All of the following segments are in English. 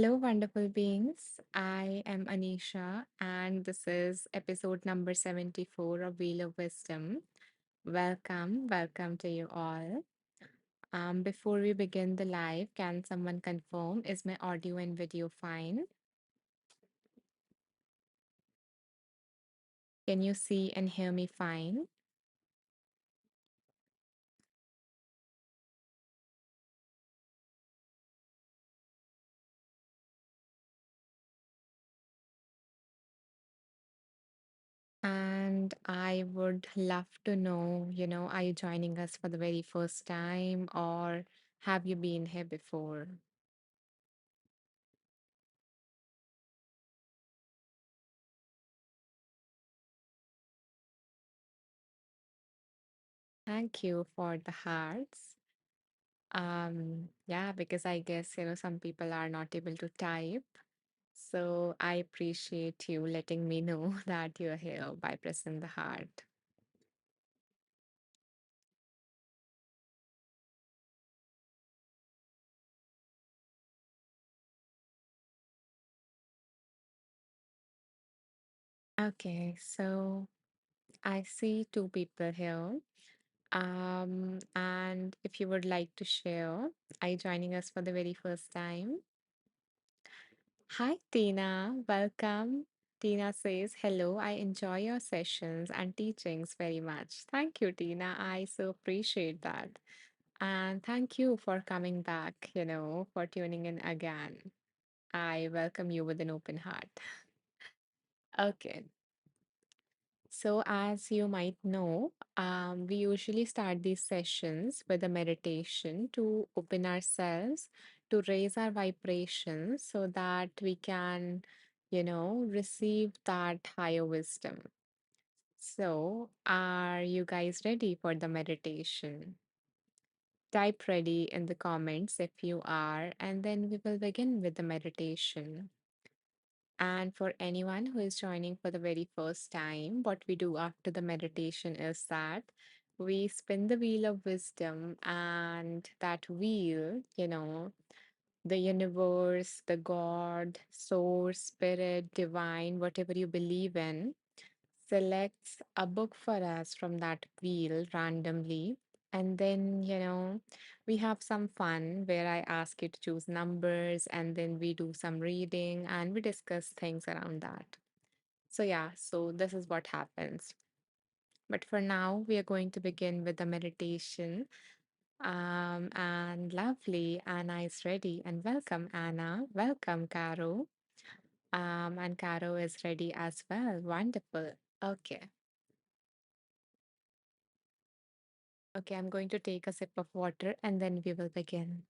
Hello, wonderful beings. I am Anisha, and this is episode number 74 of Wheel of Wisdom. Welcome to you all. Before we begin the live, can someone confirm is my audio and video fine? Can you see and hear me fine? And I would love to know, are you joining us for the very first time or have you been here before? Thank you for the hearts. Yeah, because I guess, some people are not able to type. So I appreciate you letting me know that you're here by pressing the heart. Okay, so I see two people here. And if you would like to share, are you joining us for the very first time? Hi, Tina. Welcome. Tina says, hello, I enjoy your sessions and teachings very much. Thank you, Tina. I so appreciate that. And thank you for coming back, for tuning in again. I welcome you with an open heart. Okay. So, as you might know, we usually start these sessions with a meditation to open ourselves, to raise our vibrations so that we can, receive that higher wisdom. So, are you guys ready for the meditation? Type ready in the comments if you are, and then we will begin with the meditation. And for anyone who is joining for the very first time, what we do after the meditation is that we spin the wheel of wisdom, and that wheel, the universe, the God, source, spirit, divine, whatever you believe in, selects a book for us from that wheel randomly. And then, we have some fun where I ask you to choose numbers and then we do some reading and we discuss things around that. So, yeah, so this is what happens. But for now, we are going to begin with the meditation. And lovely, Anna is ready. And welcome, Anna. Welcome, Caro. And Caro is ready as well. Wonderful. Okay. Okay, I'm going to take a sip of water and then we will begin.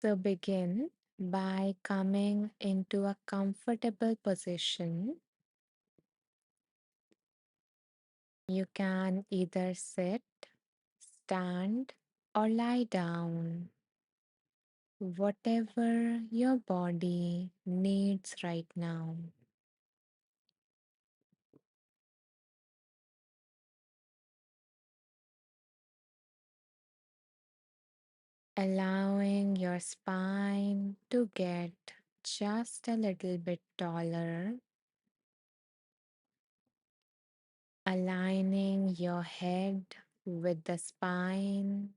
So begin by coming into a comfortable position. You can either sit, stand, or lie down, whatever your body needs right now. Allowing your spine to get just a little bit taller, aligning your head with the spine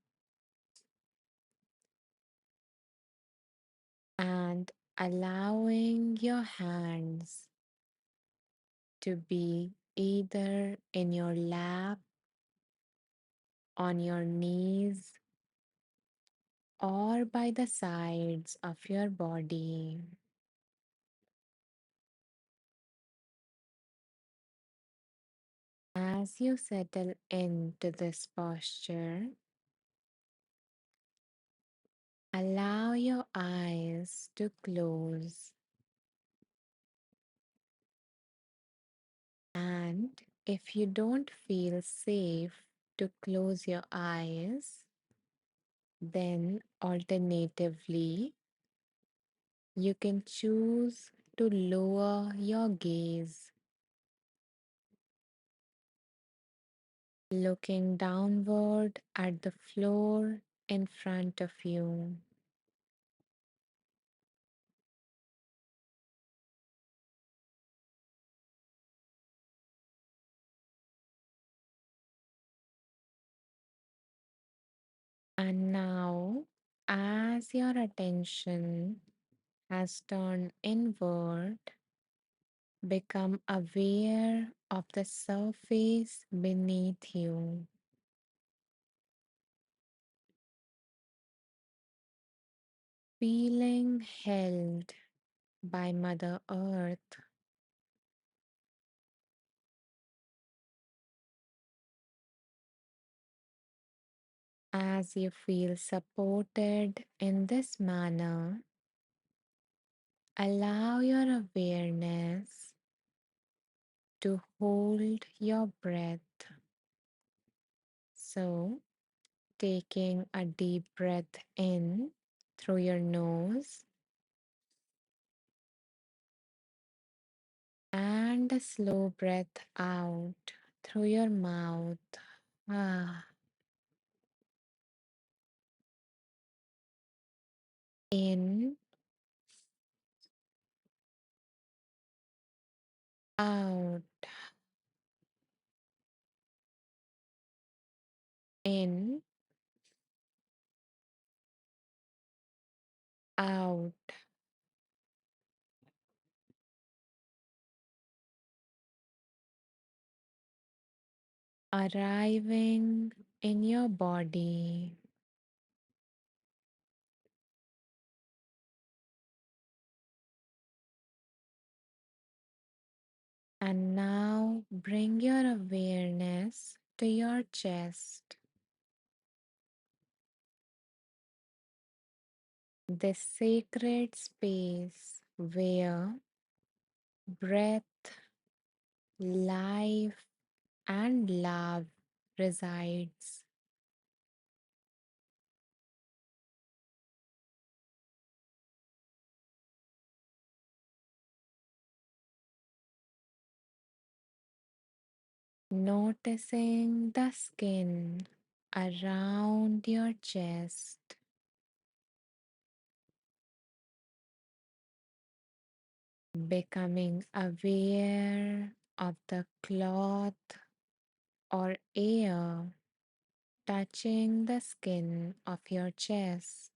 and allowing your hands to be either in your lap, on your knees, or by the sides of your body. As you settle into this posture, allow your eyes to close And if you don't feel safe to close your eyes, then alternatively, you can choose to lower your gaze, looking downward at the floor in front of you. And now, as your attention has turned inward, become aware of the surface beneath you, feeling held by Mother Earth as you feel supported in this manner. Allow your awareness to hold your breath. So, taking a deep breath in through your nose and a slow breath out through your mouth. Ah, in, out, in, out, arriving in your body. And now bring your awareness to your chest, this sacred space where breath, life, and love resides. Noticing the skin around your chest, becoming aware of the cloth or air touching the skin of your chest.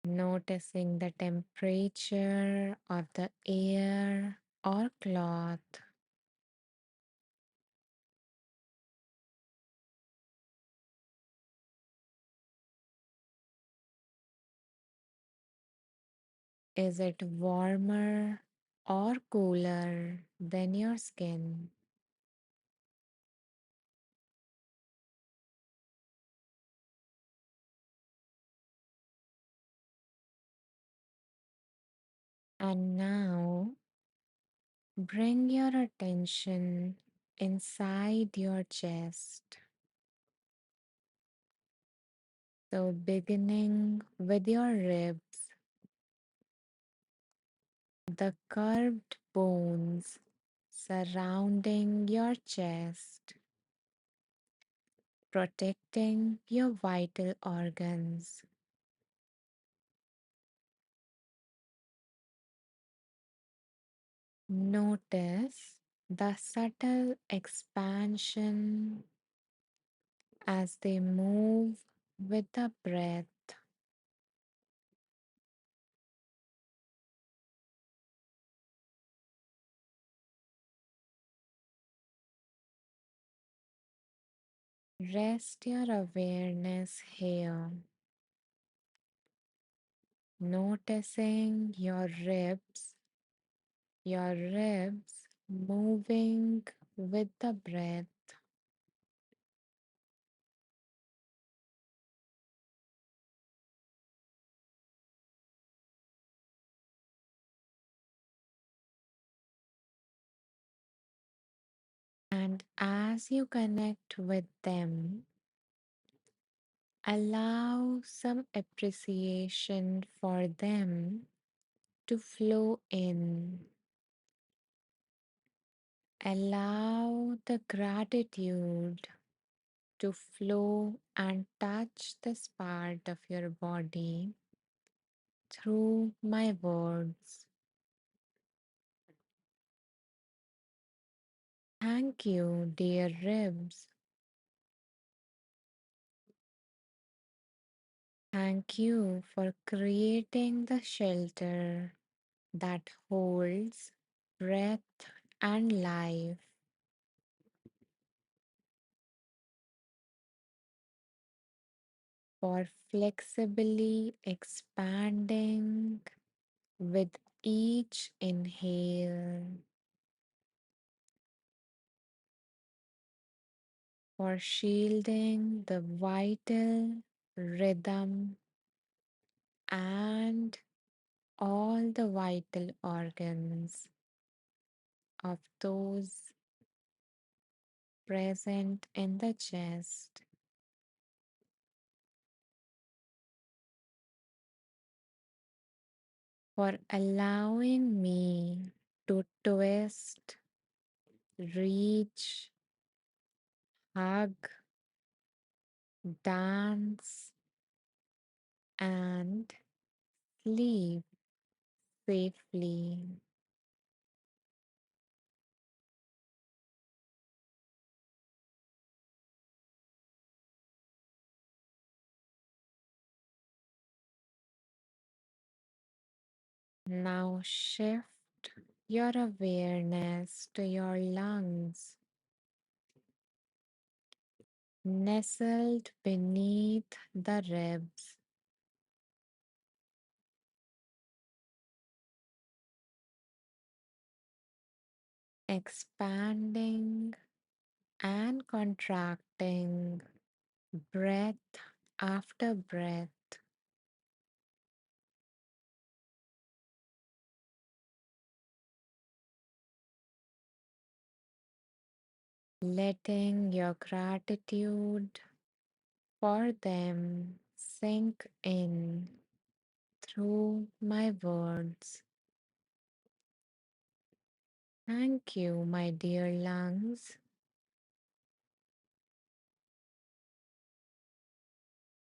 Noticing the temperature of the air or cloth. Is it warmer or cooler than your skin? And now bring your attention inside your chest. So, beginning with your ribs, the curved bones surrounding your chest, protecting your vital organs. Notice the subtle expansion as they move with the breath. Rest your awareness here, noticing your ribs moving with the breath. And as you connect with them, allow some appreciation for them to flow in. Allow the gratitude to flow and touch this part of your body through my words. Thank you, dear ribs. Thank you for creating the shelter that holds breath and life, for flexibly expanding with each inhale, for shielding the vital rhythm and all the vital organs of those present in the chest, for allowing me to twist, reach, hug, dance, and sleep safely. Now shift your awareness to your lungs, nestled beneath the ribs, expanding and contracting breath after breath, letting your gratitude for them sink in through my words. Thank you, my dear lungs.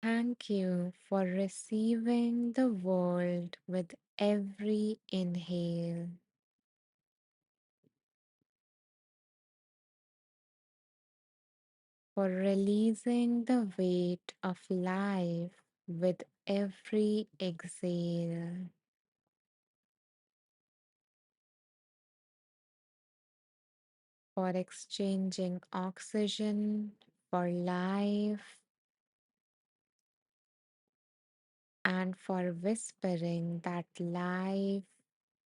Thank you for receiving the world with every inhale, for releasing the weight of life with every exhale, for exchanging oxygen for life, and for whispering that life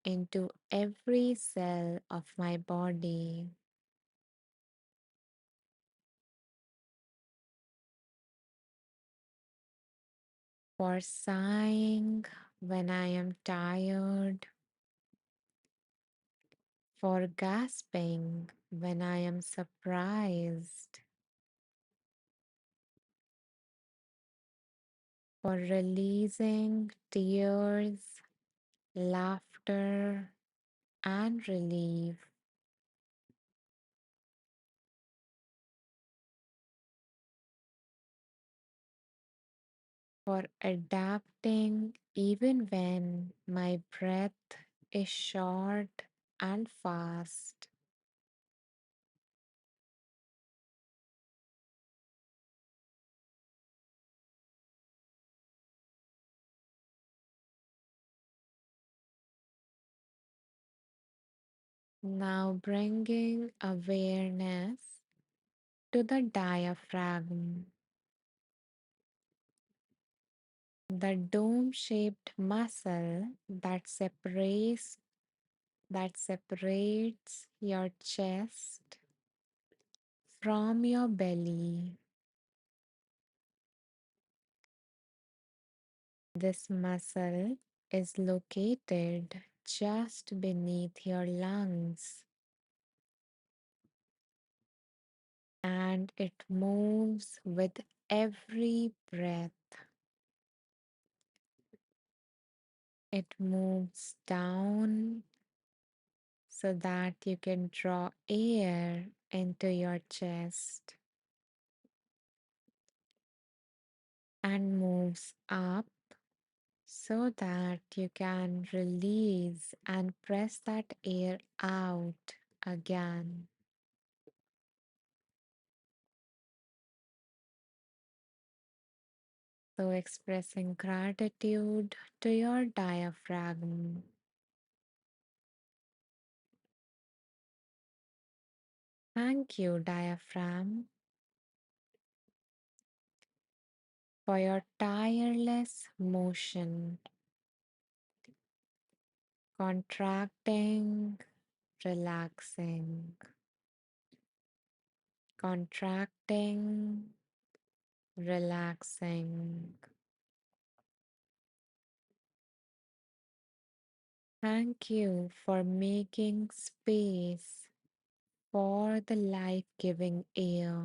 into every cell of my body, for sighing when I am tired, for gasping when I am surprised, for releasing tears, laughter, and relief, for adapting even when my breath is short and fast, now bringing awareness to the diaphragm, the dome-shaped muscle that separates your chest from your belly. This muscle is located just beneath your lungs, and it moves with every breath. It moves down so that you can draw air into your chest and moves up so that you can release and press that air out again. So, expressing gratitude to your diaphragm. Thank you, diaphragm, for your tireless motion, contracting, relaxing, contracting, relaxing. Thank you for making space for the life giving air,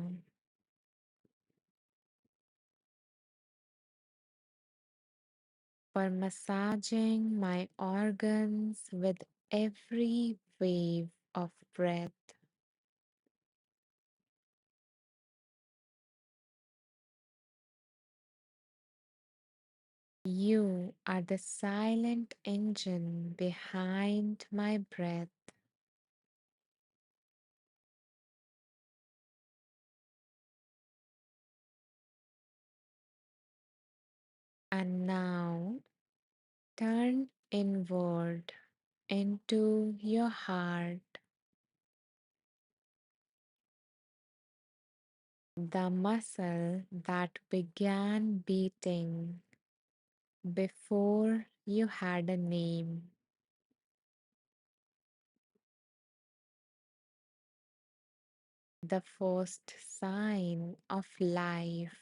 for massaging my organs with every wave of breath. You are the silent engine behind my breath, and now turn inward into your heart, the muscle that began beating before you had a name, the first sign of life.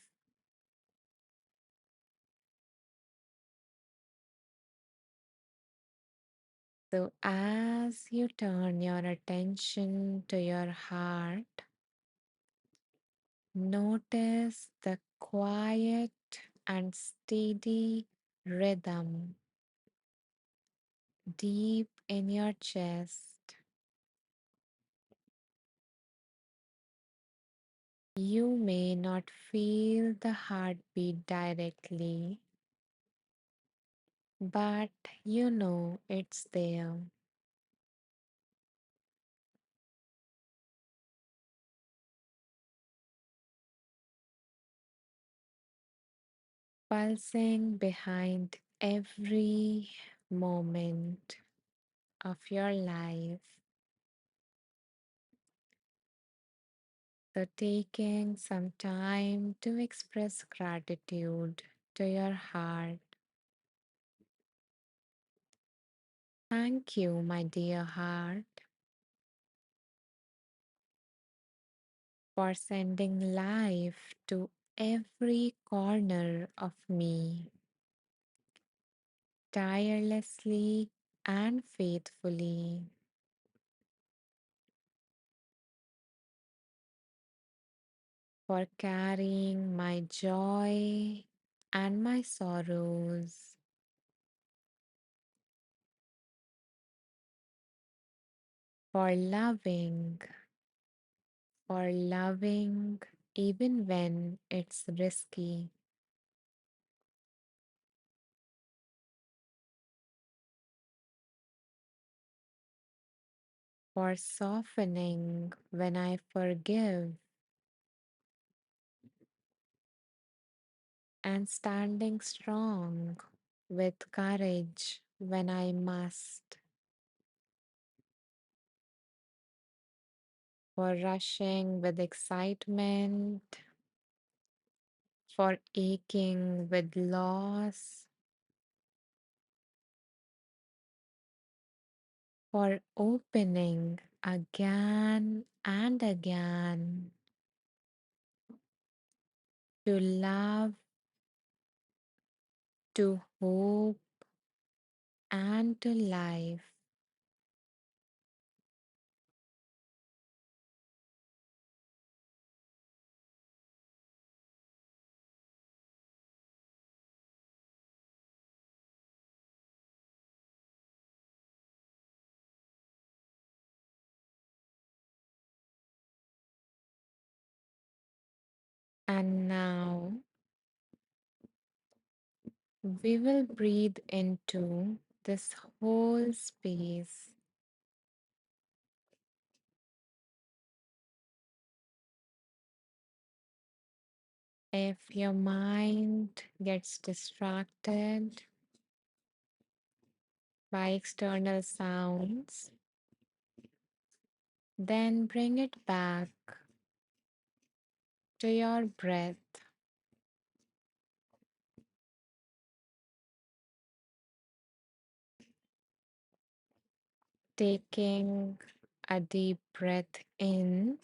So, as you turn your attention to your heart, notice the quiet and steady rhythm deep in your chest. You may not feel the heartbeat directly, but you know it's there, pulsing behind every moment of your life. So, taking some time to express gratitude to your heart. Thank you, my dear heart, for sending life to every corner of me, tirelessly and faithfully, for carrying my joy and my sorrows, for loving even when it's risky, for softening when I forgive, and standing strong with courage when I must, for rushing with excitement, for aching with loss, for opening again and again to love, to hope, and to life. And now we will breathe into this whole space. If your mind gets distracted by external sounds, then bring it back to your breath, taking a deep breath in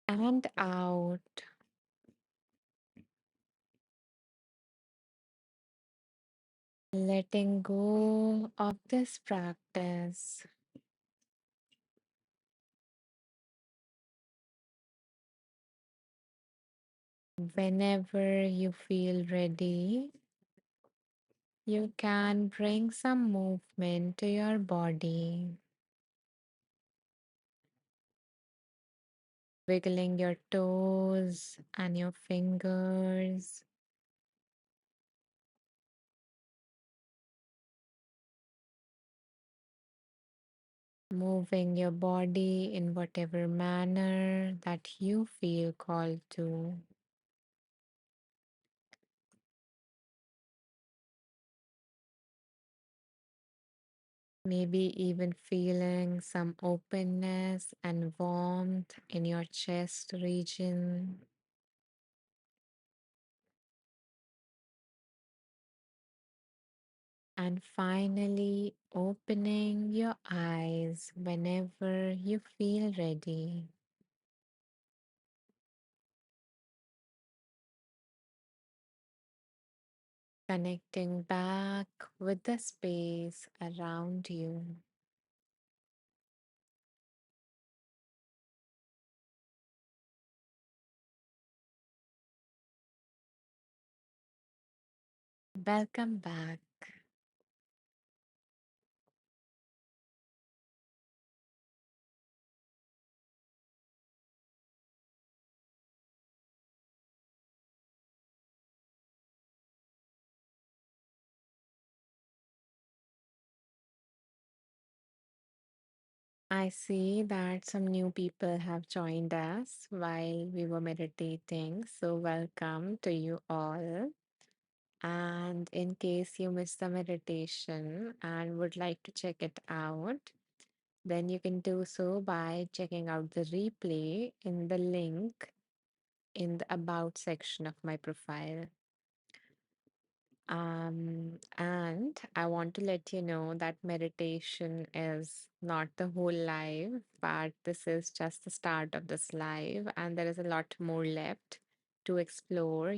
and out, letting go of this practice. Whenever you feel ready, you can bring some movement to your body, wiggling your toes and your fingers, moving your body in whatever manner that you feel called to. Maybe even feeling some openness and warmth in your chest region. And finally, opening your eyes whenever you feel ready. Connecting back with the space around you. Welcome back. I see that some new people have joined us while we were meditating. So, welcome to you all. And in case you missed the meditation and would like to check it out, then you can do so by checking out the replay in the link in the About section of my profile. And I want to let you know that meditation is not the whole life, but this is just the start of this life, and there is a lot more left to explore.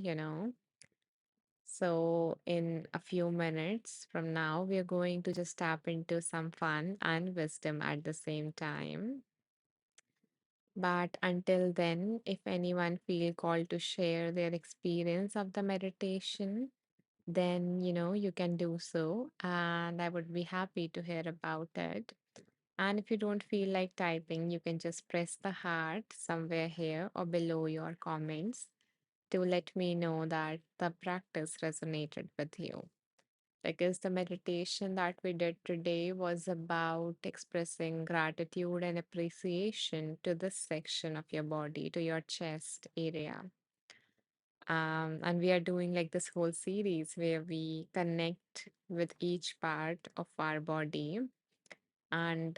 So, in a few minutes from now, we are going to just tap into some fun and wisdom at the same time. But until then, if anyone feel called to share their experience of the meditation, then you can do so, and I would be happy to hear about it. And if you don't feel like typing, you can just press the heart somewhere here or below your comments to let me know that the practice resonated with you. Because the meditation that we did today was about expressing gratitude and appreciation to this section of your body, to your chest area. And we are doing like this whole series where we connect with each part of our body and,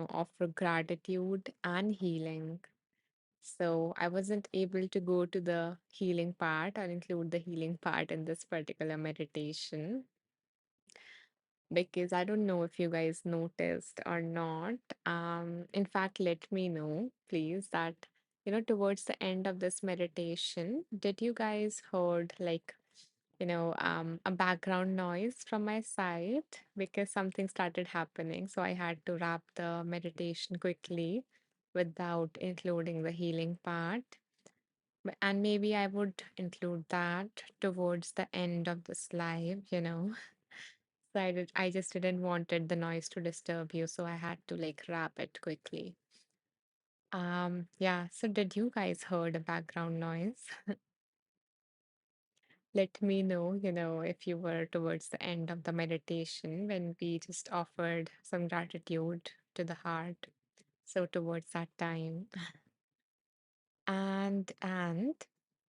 offer gratitude and healing. So I wasn't able to go to the healing part or include the healing part in this particular meditation because I don't know if you guys noticed or not. In fact, let me know, please, that towards the end of this meditation, did you guys heard like a background noise from my side because something started happening, so I had to wrap the meditation quickly without including the healing part. And maybe I would include that towards the end of this live. So I just didn't wanted the noise to disturb you, so I had to like wrap it quickly. Yeah, so did you guys heard a background noise? Let me know, if you were towards the end of the meditation when we just offered some gratitude to the heart. So towards that time. And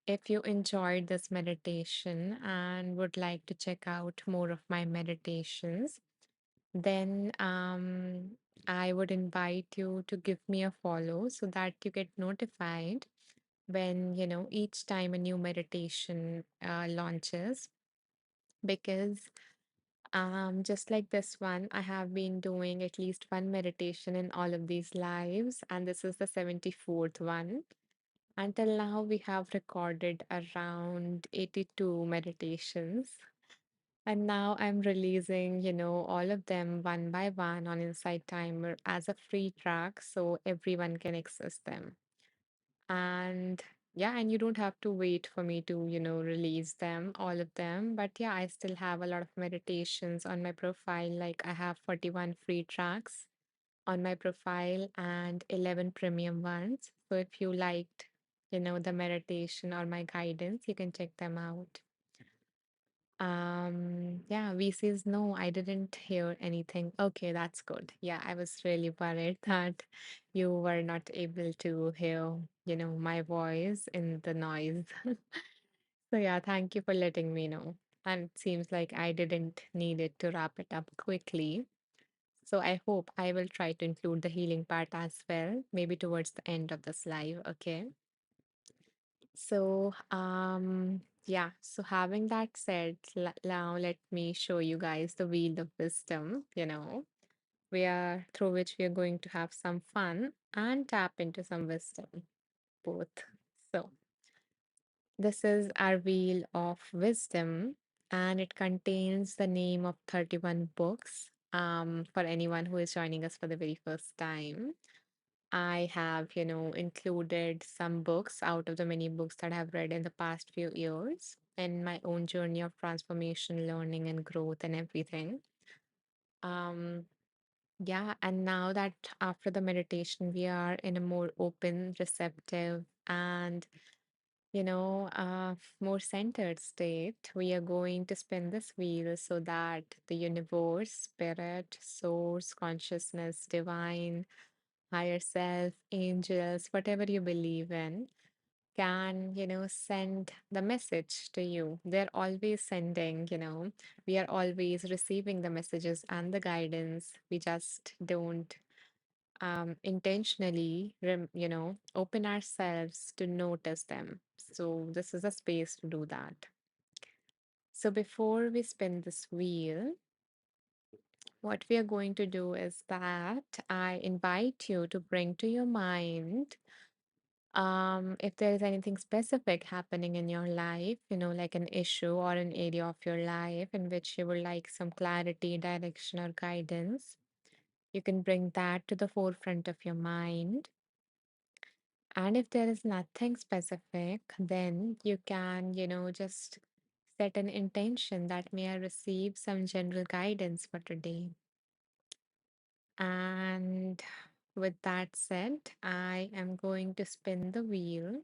if you enjoyed this meditation and would like to check out more of my meditations, then I would invite you to give me a follow so that you get notified when, each time a new meditation launches. Because just like this one, I have been doing at least one meditation in all of these lives, and this is the 74th one. Until now, we have recorded around 82 meditations. And now I'm releasing, all of them one by one on Insight Timer as a free track so everyone can access them. And yeah, and you don't have to wait for me to, release them, all of them. But yeah, I still have a lot of meditations on my profile. Like I have 41 free tracks on my profile and 11 premium ones. So if you liked, the meditation or my guidance, you can check them out. Yeah, V says no, I didn't hear anything. Okay, that's good. Yeah, I was really worried that you were not able to hear, my voice in the noise. So yeah, thank you for letting me know. And it seems like I didn't need it to wrap it up quickly. So I hope I will try to include the healing part as well, maybe towards the end of this live. Okay. So, yeah, so having that said, now let me show you guys the wheel of wisdom, we are through which we are going to have some fun and tap into some wisdom, both. So, this is our wheel of wisdom, and it contains the name of 31 books. For anyone who is joining us for the very first time, I have, included some books out of the many books that I've read in the past few years in my own journey of transformation, learning, and growth, and everything. Um, yeah, and now that after the meditation, we are in a more open, receptive, and more centered state, we are going to spin this wheel so that the universe, spirit, source, consciousness, divine, higher self, angels, whatever you believe in, can, send the message to you. They're always sending, we are always receiving the messages and the guidance. We just don't intentionally, open ourselves to notice them. So, this is a space to do that. So, before we spin this wheel, what we are going to do is that I invite you to bring to your mind if there is anything specific happening in your life, like an issue or an area of your life in which you would like some clarity, direction, or guidance, you can bring that to the forefront of your mind. And if there is nothing specific, then you can, just set an intention that may I receive some general guidance for today. And with that said, I am going to spin the wheel.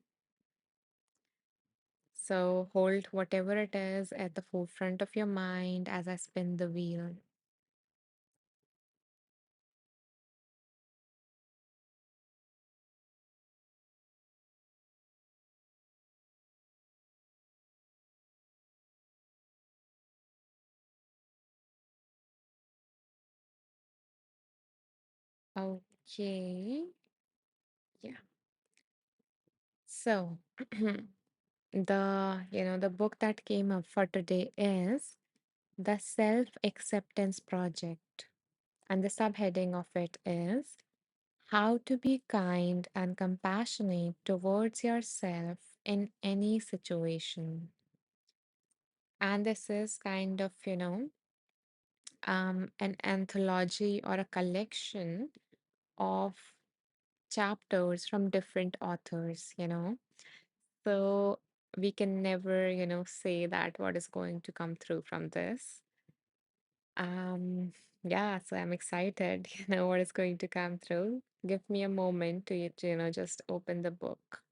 So hold whatever it is at the forefront of your mind as I spin the wheel. Okay. Yeah. So the book that came up for today is The Self-Acceptance Project. And the subheading of it is How to be kind and compassionate towards yourself in any situation. And this is kind of, an anthology or a collection of chapters from different authors, So we can never, say that what is going to come through from this. Um, yeah, so I'm excited, what is going to come through. Give me a moment to, just open the book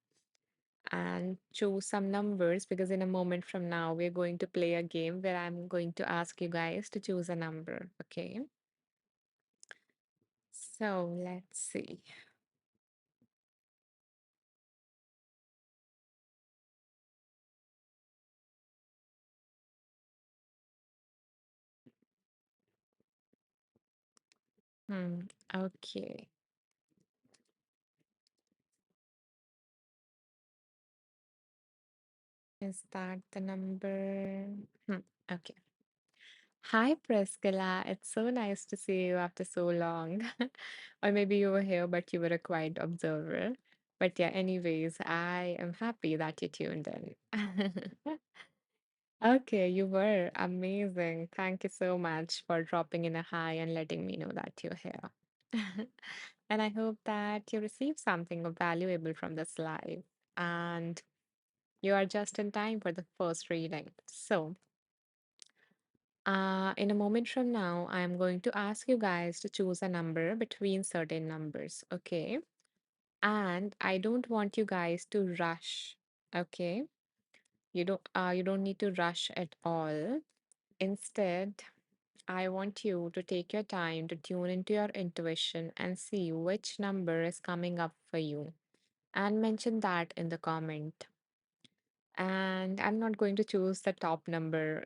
and choose some numbers because in a moment from now, we're going to play a game where I'm going to ask you guys to choose a number. Okay. So let's see. Okay. Is that the number? Okay. Hi, Priscilla. It's so nice to see you after so long. Or maybe you were here, but you were a quiet observer. But yeah, anyways, I am happy that you tuned in. Okay, you were amazing. Thank you so much for dropping in a hi and letting me know that you're here. And I hope that you received something valuable from this live and you are just in time for the first reading. So, in a moment from now, I am going to ask you guys to choose a number between certain numbers, okay? And I don't want you guys to rush, okay? You don't need to rush at all. Instead, I want you to take your time to tune into your intuition and see which number is coming up for you and mention that in the comment. And I'm not going to choose the top number,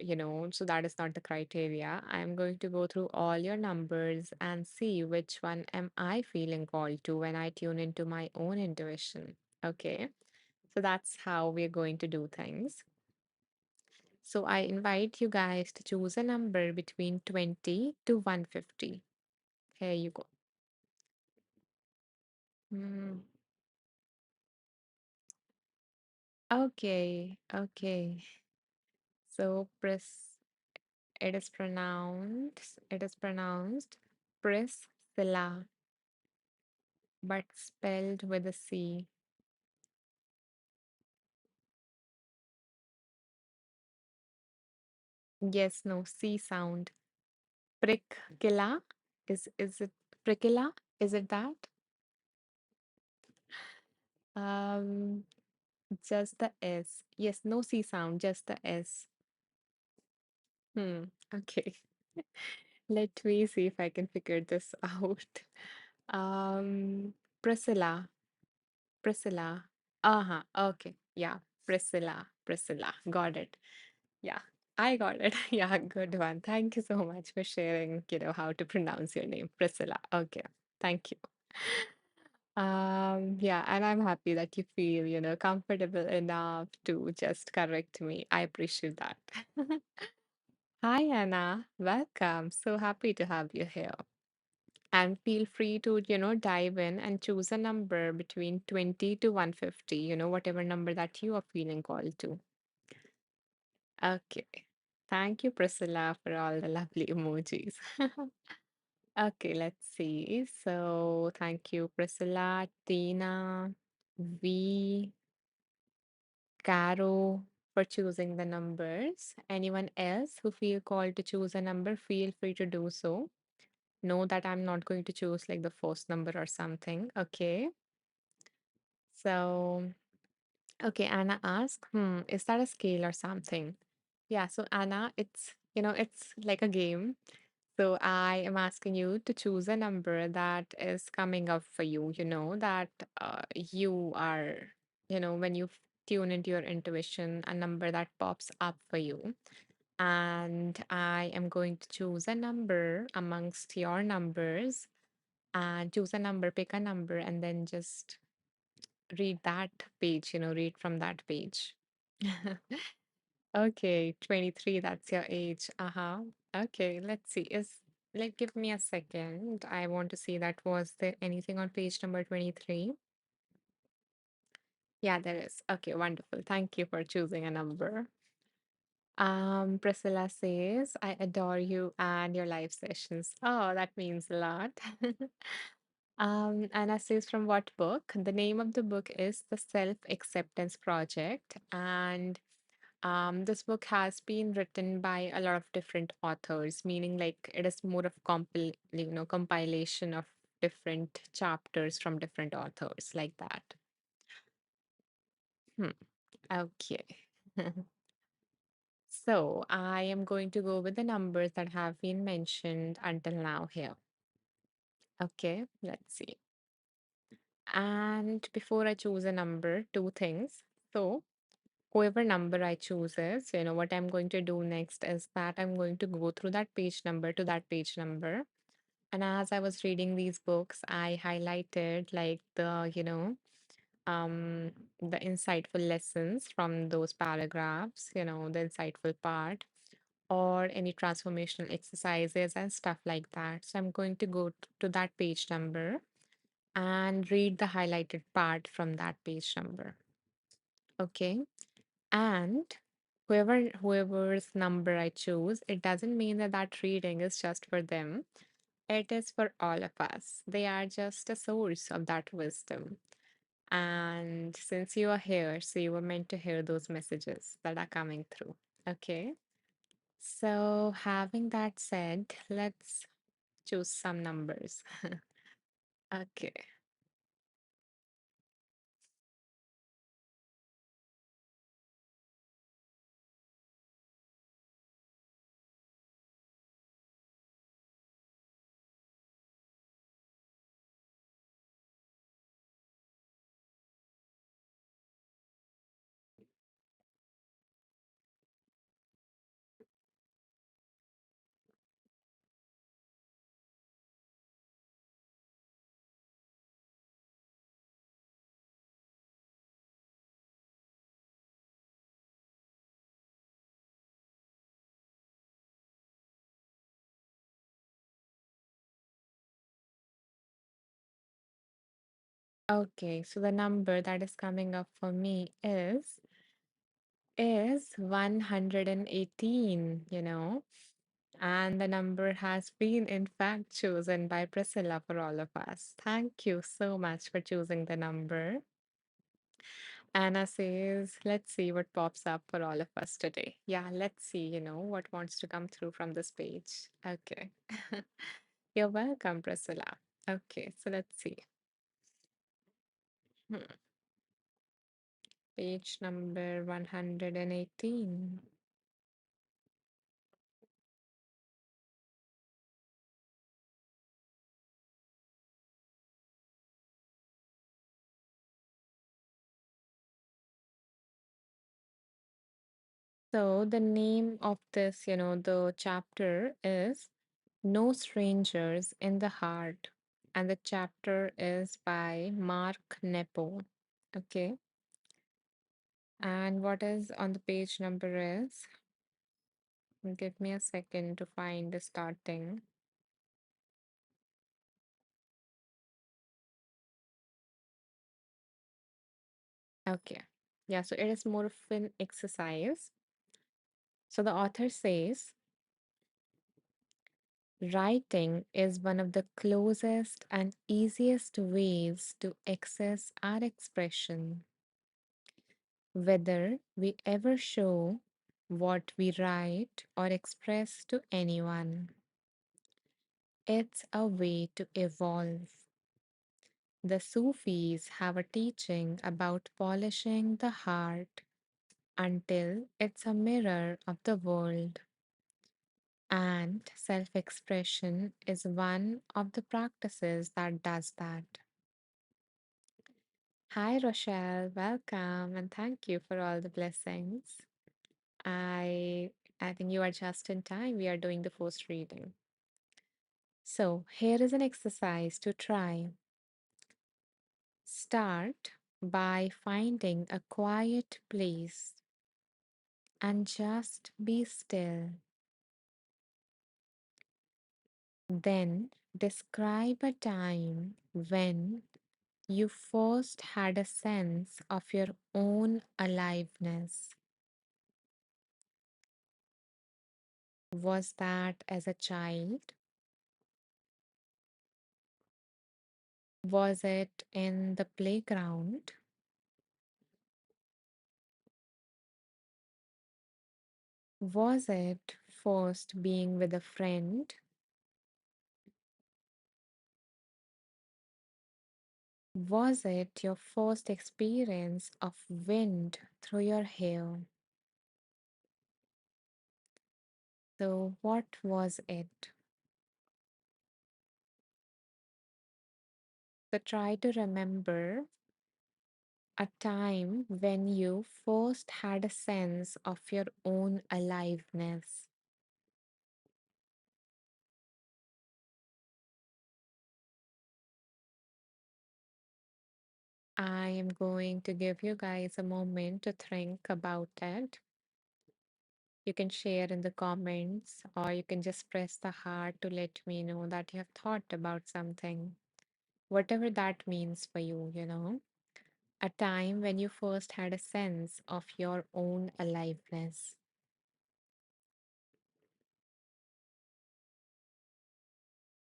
so that is not the criteria. I'm going to go through all your numbers and see which one am I feeling called to when I tune into my own intuition. Okay. So that's how we're going to do things. So I invite you guys to choose a number between 20 to 150. Here you go. Mm, okay. Okay. So press it is pronounced Priscilla, but spelled with a C. Yes, no, C sound. Prickilla? Is it Prickilla? Is it that? Um, just the S. Yes, no C sound, just the S. Okay. Let me see if I can figure this out. Um, Priscilla. Priscilla. Uh-huh. Okay. Yeah. Priscilla. Got it. Yeah. I got it. Yeah, good one. Thank you so much for sharing, how to pronounce your name, Priscilla. Okay. Thank you. Yeah, and I'm happy that you feel, comfortable enough to just correct me. I appreciate that. Hi, Anna. Welcome. So happy to have you here. And feel free to, dive in and choose a number between 20 to 150, whatever number that you are feeling called to. Okay. Thank you, Priscilla, for all the lovely emojis. Okay, let's see. So, thank you, Priscilla, Tina, V, Caro, for choosing the numbers. Anyone else who feel called to choose a number, feel free to do so. Know that I'm not going to choose like the first number or something. Okay. So, okay, Anna asked, is that a scale or something? Yeah, so Anna, it's like a game. So I am asking you to choose a number that is coming up for you, that you are, when you tune into your intuition, a number that pops up for you. And I am going to choose a number amongst your numbers and choose a number, pick a number, and then just read that page, read from that page. Okay, 23, that's your age. Uh-huh. Okay, let's see. Give me a second. I want to see that was there anything on page number 23? Yeah, there is. Okay, wonderful. Thank you for choosing a number. Priscilla says, I adore you and your live sessions. Oh, that means a lot. Anna says, from what book? The name of the book is The Self Acceptance Project. And this book has been written by a lot of different authors, meaning like it is more of compilation of different chapters from different authors, like that. Hmm. Okay. So I am going to go with the numbers that have been mentioned until now here. Okay, let's see. And before I choose a number, two things. So whoever number I chooses, what I'm going to do next is that I'm going to go through that page number to that page number. And as I was reading these books, I highlighted like um, the insightful lessons from those paragraphs, the insightful part, or any transformational exercises and stuff like that. So I'm going to go to that page number and read the highlighted part from that page number. Okay. And whoever's number I choose, it doesn't mean that that reading is just for them. It is for all of us. They are just a source of that wisdom. And since you are here, so you were meant to hear those messages that are coming through. Okay. So, having that said, let's choose some numbers. Okay. Okay. So the number that is coming up for me is 118, and the number has been in fact chosen by Priscilla for all of us. Thank you so much for choosing the number. Anna says, let's see what pops up for all of us today. Yeah, let's see, what wants to come through from this page. Okay. You're welcome, Priscilla. Okay, so let's see. Hmm. Page number 118. So the name of this, the chapter is No Strangers in the Heart. And the chapter is by Mark Nepo. Okay. And what is on the page number is, give me a second to find the starting. Okay. Yeah, so it is more of an exercise. So the author says, writing is one of the closest and easiest ways to access our expression. Whether we ever show what we write or express to anyone, it's a way to evolve. The Sufis have a teaching about polishing the heart until it's a mirror of the world, and self expression is one of the practices that does that. Hi, Rochelle, welcome, and thank you for all the blessings. I I think you are just in time. We are doing the first reading. So, here is an exercise to try. Start by finding a quiet place and just be still. Then describe a time when you first had a sense of your own aliveness. Was that as a child? Was it in the playground? Was it first being with a friend? Was it your first experience of wind through your hair? So, what was it? So, try to remember a time when you first had a sense of your own aliveness. I am going to give you guys a moment to think about it. You can share in the comments, or you can just press the heart to let me know that you have thought about something, whatever that means for you, a time when you first had a sense of your own aliveness.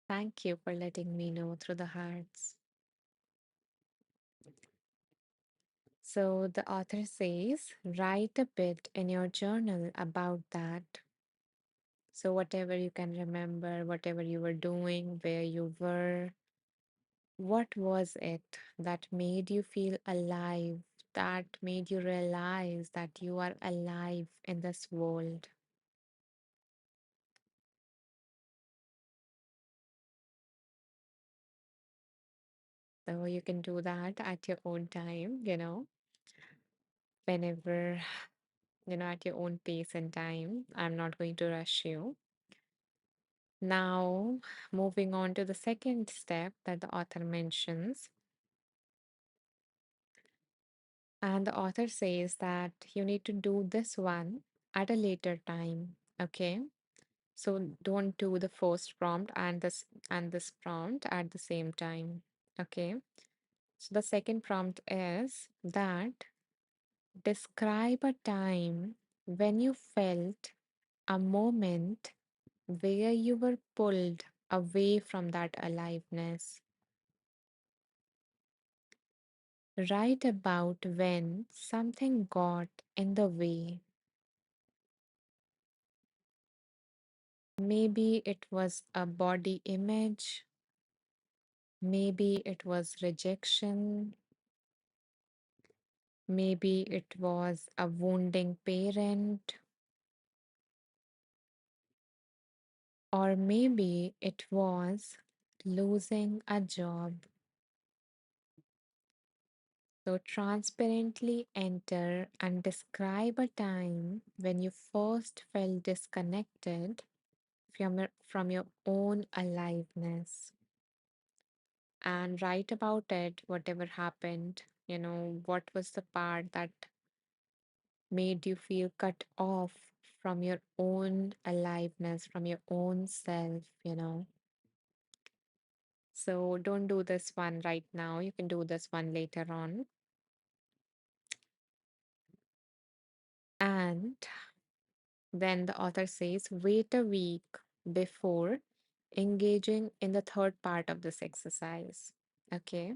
Thank you for letting me know through the hearts. So the author says, write a bit in your journal about that. So, whatever you can remember, whatever you were doing, where you were, what was it that made you feel alive, that made you realize that you are alive in this world? So, you can do that at your own time, whenever, at your own pace and time. I'm not going to rush you. Now, moving on to the second step that the author mentions. And the author says that you need to do this one at a later time. Okay. So don't do the first prompt and this prompt at the same time. Okay. So the second prompt is that describe a time when you felt a moment where you were pulled away from that aliveness. Write about when something got in the way. Maybe it was a body image, maybe it was rejection, maybe it was a wounding parent, or maybe it was losing a job. So, transparently enter and describe a time when you first felt disconnected from your own aliveness, and write about it, whatever happened. What was the part that made you feel cut off from your own aliveness, from your own self. So don't do this one right now. You can do this one later on. And then the author says, wait a week before engaging in the third part of this exercise. Okay.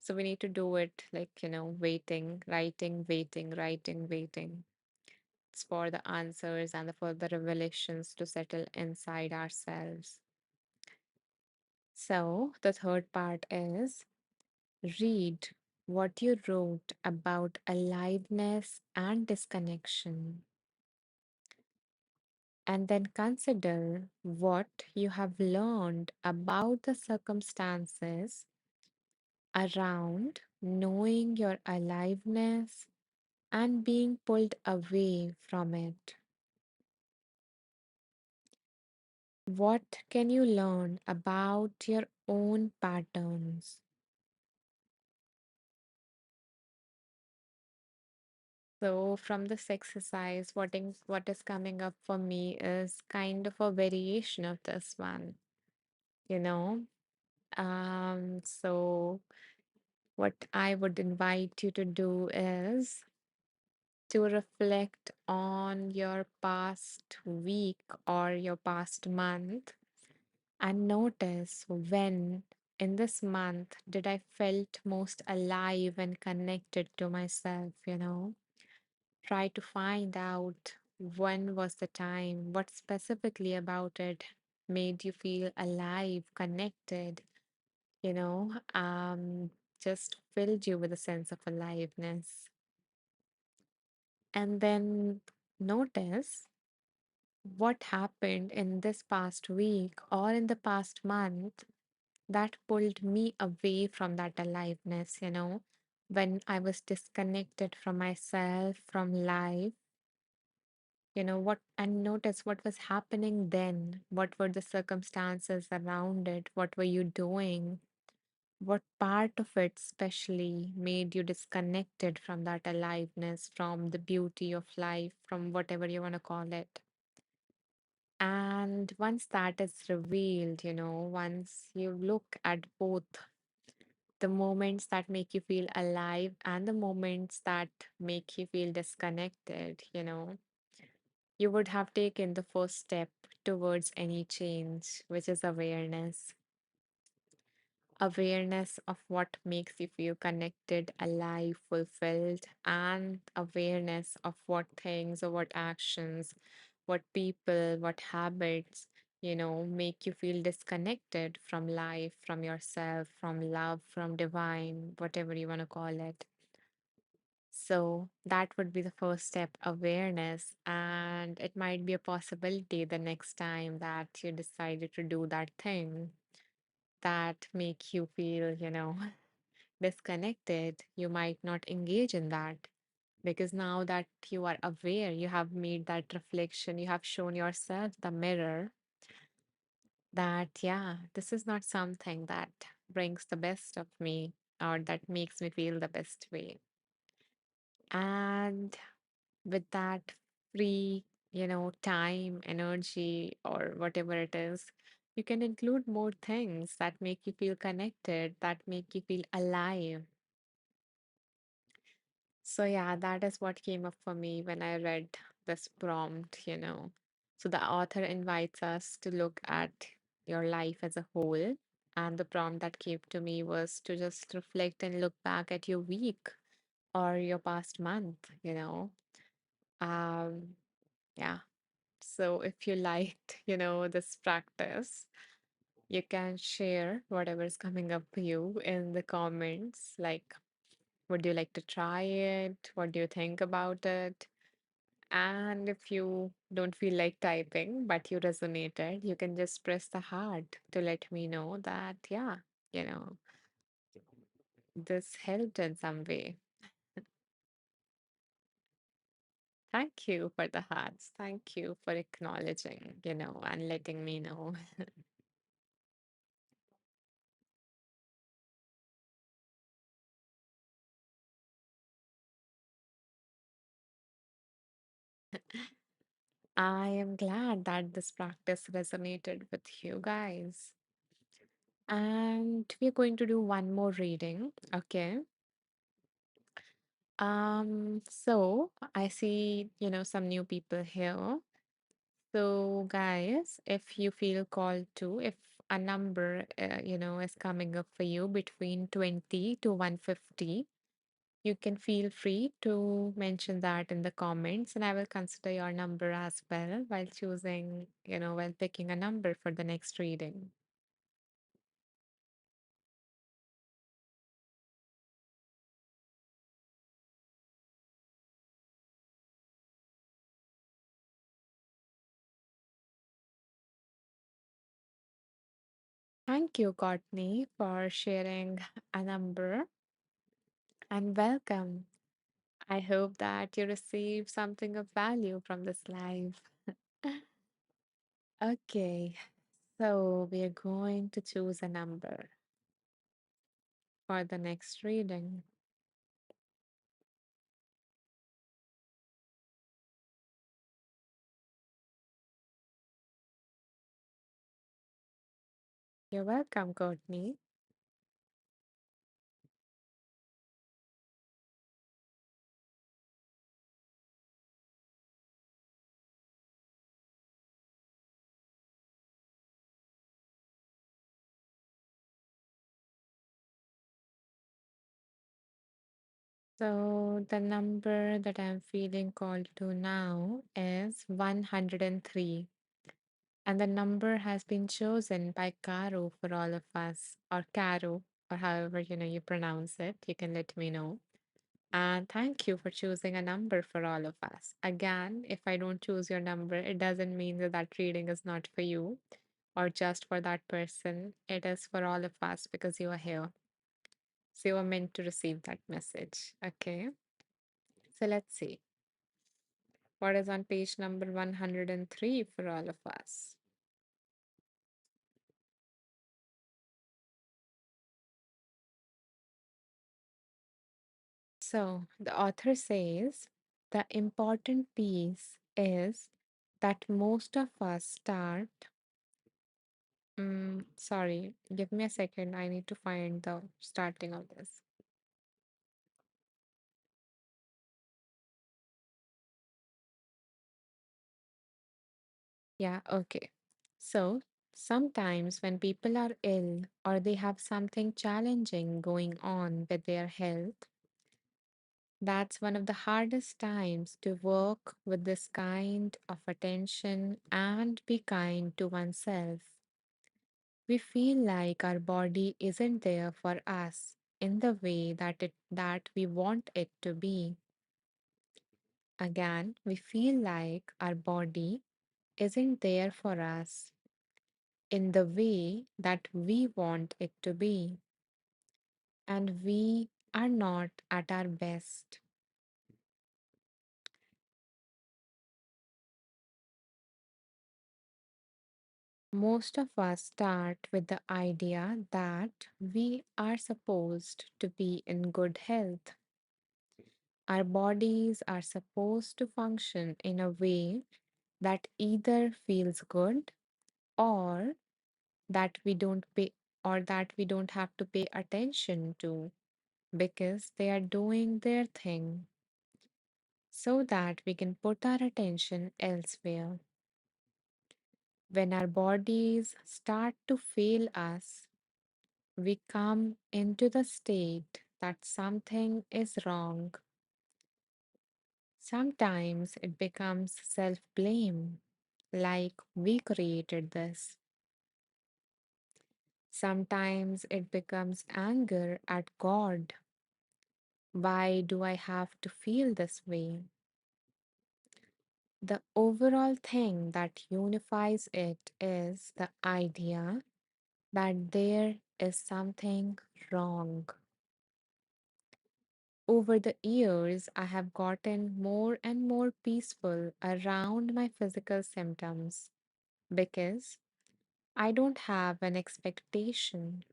So we need to do it like, waiting, writing, waiting, writing, waiting. It's for the answers and for the revelations to settle inside ourselves. So, the third part is read what you wrote about aliveness and disconnection, and then consider what you have learned about the circumstances around knowing your aliveness and being pulled away from it. What can you learn about your own patterns? So from this exercise, what is coming up for me is kind of a variation of this one, you know. So what I would invite you to do is to reflect on your past week or your past month and notice when in this month did I felt most alive and connected to myself. Try to find out when was the time, what specifically about it made you feel alive, connected. just filled you with a sense of aliveness. And then notice what happened in this past week or in the past month that pulled me away from that aliveness, when I was disconnected from myself, from life, and notice what was happening then. What were the circumstances around it? What were you doing? What part of it especially made you disconnected from that aliveness, from the beauty of life, from whatever you want to call it? And once that is revealed, once you look at both the moments that make you feel alive and the moments that make you feel disconnected, you would have taken the first step towards any change, which is awareness. Awareness of what makes you feel connected, alive, fulfilled, and awareness of what things or what actions, what people, what habits, make you feel disconnected from life, from yourself, from love, from divine, whatever you want to call it. So that would be the first step, awareness. And it might be a possibility the next time that you decided to do that thing that make you feel, disconnected, you might not engage in that because now that you are aware, you have made that reflection, you have shown yourself the mirror that, yeah, this is not something that brings the best of me or that makes me feel the best way. And with that free, time, energy, or whatever it is, you can include more things that make you feel connected, that make you feel alive. So, yeah, that is what came up for me when I read this prompt. So, the author invites us to look at your life as a whole. And the prompt that came to me was to just reflect and look back at your week or your past month. Um, yeah. So, if you liked, this practice, you can share whatever's coming up for you in the comments. Like, would you like to try it? What do you think about it? And if you don't feel like typing, but you resonated, you can just press the heart to let me know that, yeah, you know, this helped in some way. Thank you for the hearts. Thank you for acknowledging, and letting me know. I am glad that this practice resonated with you guys. And we're going to do one more reading. Okay. So I see, some new people here. So, guys, if you feel called to, if a number, is coming up for you between 20 to 150, you can feel free to mention that in the comments, and I will consider your number as well while choosing, while picking a number for the next reading. Thank you, Courtney, for sharing a number and welcome. I hope that you receive something of value from this live. Okay, so we are going to choose a number for the next reading. You're welcome, Courtney. So the number that I'm feeling called to now is 103. And the number has been chosen by Caro for all of us, or Caro. or however you pronounce it. You can let me know. And thank you for choosing a number for all of us. Again, if I don't choose your number, it doesn't mean that that reading is not for you or just for that person. It is for all of us because you are here. So you are meant to receive that message. Okay. So let's see what is on page number 103 for all of us. So the author says the important piece is that most of us start. Sorry, give me a second. I need to find the starting of this. Yeah, okay. So sometimes when people are ill or they have something challenging going on with their health, that's one of the hardest times to work with this kind of attention and be kind to oneself. We feel like our body isn't there for us in the way that we want it to be. Again, we feel like our body isn't there for us in the way that we want it to be, and we are not at our best. Most of us start with the idea that we are supposed to be in good health. Our bodies are supposed to function in a way that either feels good or that we don't pay or that we don't have to pay attention to because they are doing their thing so that we can put our attention elsewhere. When our bodies start to fail us, we come into the state that something is wrong. Sometimes it becomes self blame, like we created this. Sometimes it becomes anger at God. Why do I have to feel this way? The overall thing that unifies it is the idea that there is something wrong. Over the years, I have gotten more and more peaceful around my physical symptoms because I don't have an expectation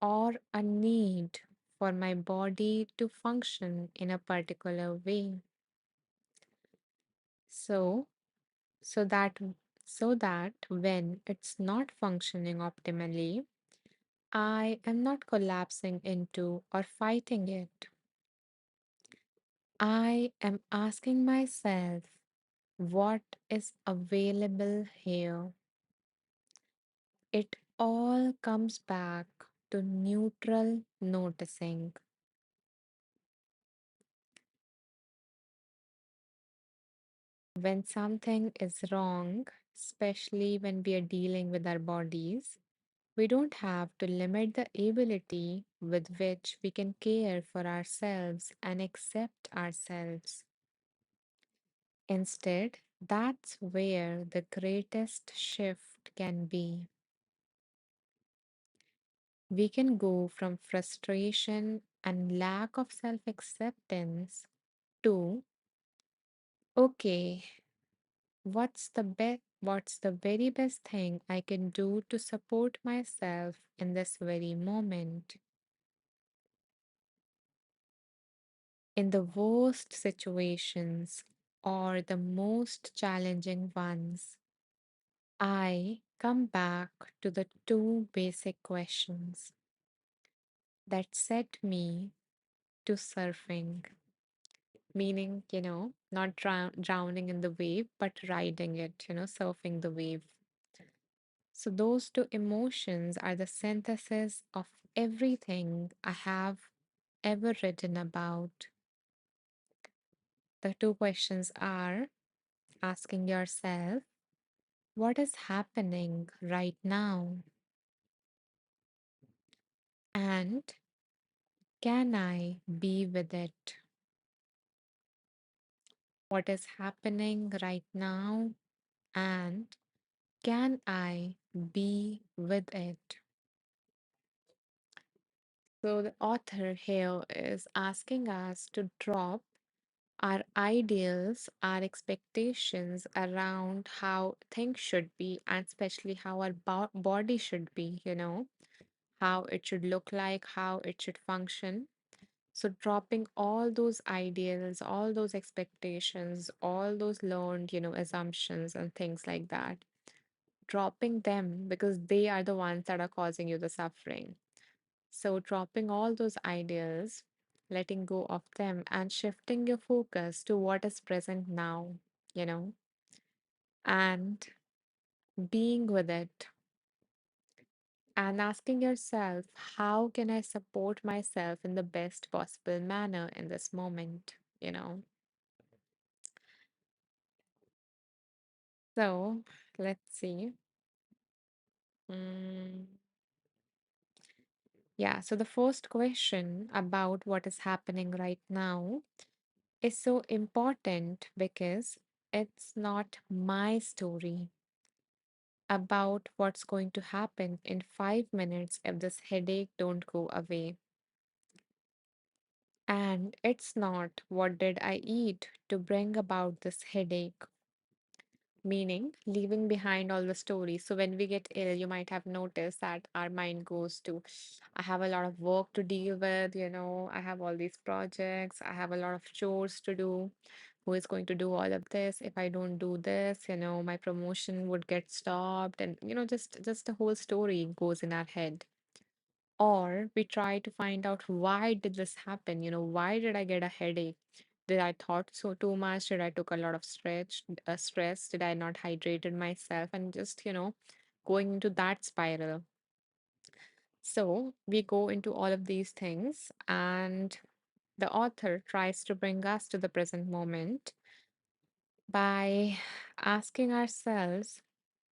or a need for my body to function in a particular way. So, so that so that when it's not functioning optimally, I am not collapsing into or fighting it. I am asking myself what is available here. It all comes back to neutral noticing. When something is wrong, especially when we are dealing with our bodies, we don't have to limit the ability with which we can care for ourselves and accept ourselves. Instead, that's where the greatest shift can be. We can go from frustration and lack of self acceptance to, okay, what's the very best thing I can do to support myself in this very moment? In the worst situations or the most challenging ones, I come back to the two basic questions that set me to surfing, meaning, not drowning in the wave, but riding it, surfing the wave. So, those two emotions are the synthesis of everything I have ever written about. The two questions are asking yourself, what is happening right now? And can I be with it? What is happening right now? And can I be with it? So, the author here is asking us to drop our ideals, our expectations around how things should be, and especially how our body should be, how it should look like, how it should function. So, dropping all those ideals, all those expectations, all those learned, assumptions and things like that, dropping them because they are the ones that are causing you the suffering. So, dropping all those ideas, letting go of them, and shifting your focus to what is present now, you know, and being with it and asking yourself, how can I support myself in the best possible manner in this moment? So, let's see. Mm, yeah, so the first question about what is happening right now is so important because it's not my story about what's going to happen in 5 minutes if this headache don't go away. And it's not what did I eat to bring about this headache, meaning leaving behind all the stories. So when we get ill, you might have noticed that our mind goes to, I have a lot of work to deal with, I have all these projects, I have a lot of chores to do. Who is going to do all of this? If I don't do this, my promotion would get stopped, and just the whole story goes in our head. Or we try to find out why did this happen? Why did I get a headache? Did I thought so too much? Did I took a lot of stress? Did I not hydrated myself? And just, going into that spiral. So we go into all of these things, and the author tries to bring us to the present moment by asking ourselves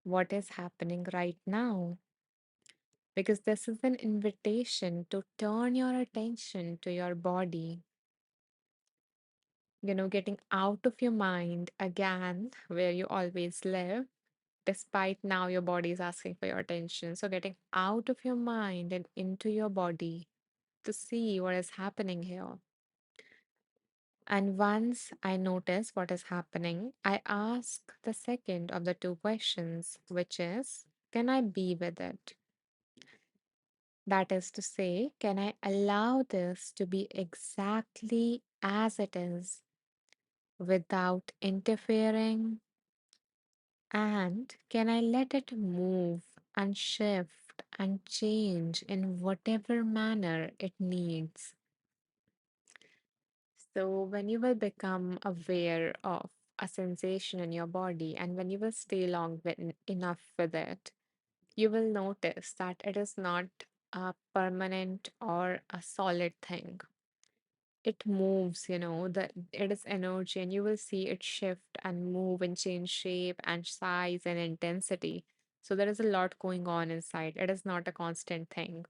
what is happening right now. Because this is an invitation to turn your attention to your body, getting out of your mind again, where you always live, despite now your body is asking for your attention. So, getting out of your mind and into your body to see what is happening here. And once I notice what is happening, I ask the second of the two questions, which is, can I be with it? That is to say, can I allow this to be exactly as it is without interfering? And can I let it move and shift and change in whatever manner it needs? So, when you will become aware of a sensation in your body and when you will stay long with, enough with it, you will notice that it is not a permanent or a solid thing. It moves, that it is energy, and you will see it shift and move and change shape and size and intensity. So there is a lot going on inside. It is not a constant thing.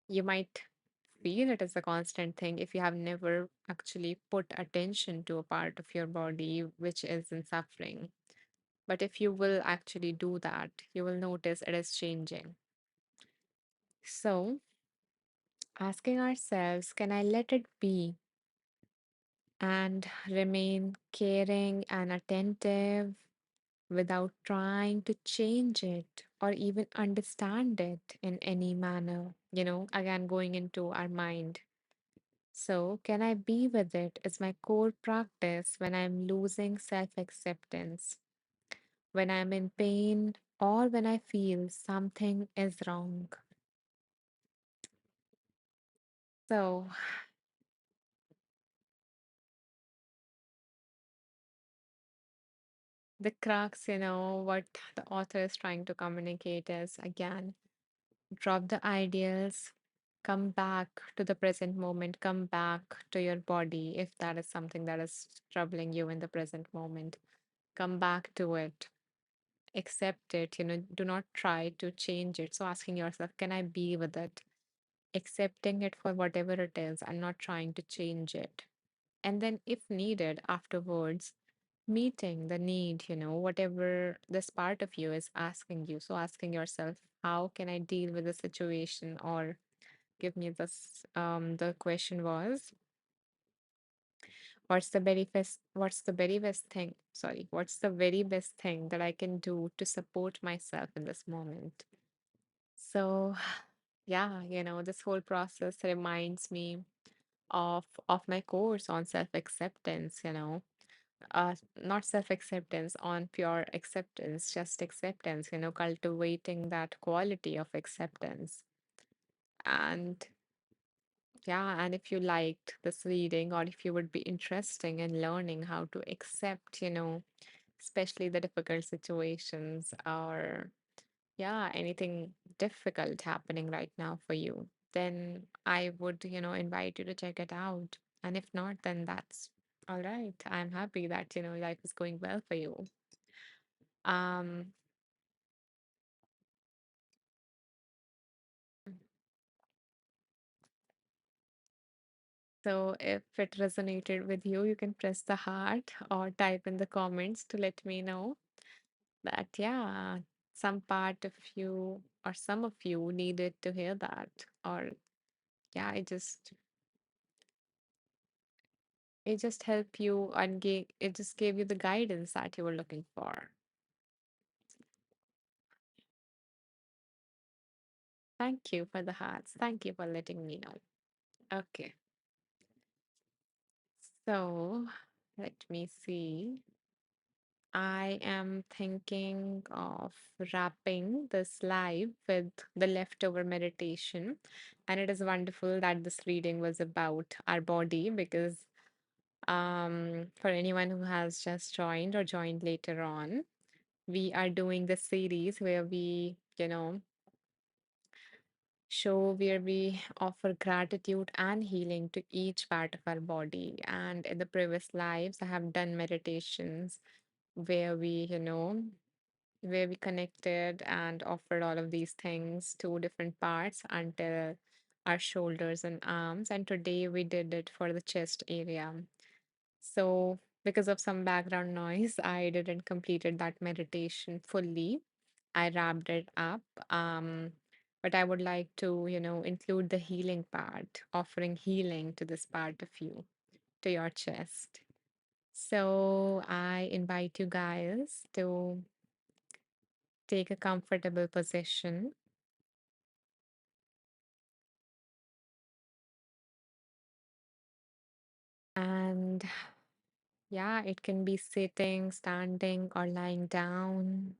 You might feel it is a constant thing if you have never actually put attention to a part of your body which is in suffering. But if you will actually do that, you will notice it is changing. So, asking ourselves, can I let it be and remain caring and attentive without trying to change it or even understand it in any manner, again going into our mind. So, can I be with it is my core practice when I'm losing self acceptance, when I'm in pain, or when I feel something is wrong. So, the crux, what the author is trying to communicate is again, drop the ideals, come back to the present moment, come back to your body if that is something that is troubling you in the present moment. Come back to it, accept it, do not try to change it. So asking yourself, can I be with it? accepting it for whatever it is and not trying to change it. And then, if needed, afterwards, meeting the need, whatever this part of you is asking you. So, asking yourself, how can I deal with the situation? Or give me this, the question was, what's the very best thing? Sorry, what's the very best thing that I can do to support myself in this moment? So, yeah, this whole process reminds me of my course on self-acceptance, not self-acceptance, on pure acceptance, just acceptance, cultivating that quality of acceptance. And yeah, and if you liked this reading, or if you would be interested in learning how to accept, especially the difficult situations, or yeah, anything difficult happening right now for you, then I would, invite you to check it out. And if not, then that's all right. I'm happy that, life is going well for you. Um, so if it resonated with you, you can press the heart or type in the comments to let me know that, yeah, some part of you or some of you needed to hear that. Or yeah, it just helped you and it just gave you the guidance that you were looking for. Thank you for the hearts. Thank you for letting me know. Okay, so let me see. I am thinking of wrapping this live with the leftover meditation. And it is wonderful that this reading was about our body, because for anyone who has just joined or joined later on, we are doing the series where we, show where we offer gratitude and healing to each part of our body. And in the previous lives, I have done meditations where where we connected and offered all of these things to different parts until our shoulders and arms. And today we did it for the chest area. So, because of some background noise, I didn't completed that meditation fully. I wrapped it up. But I would like to, include the healing part, offering healing to this part of you, to your chest. So I invite you guys to take a comfortable position, and yeah, it can be sitting, standing, or lying down.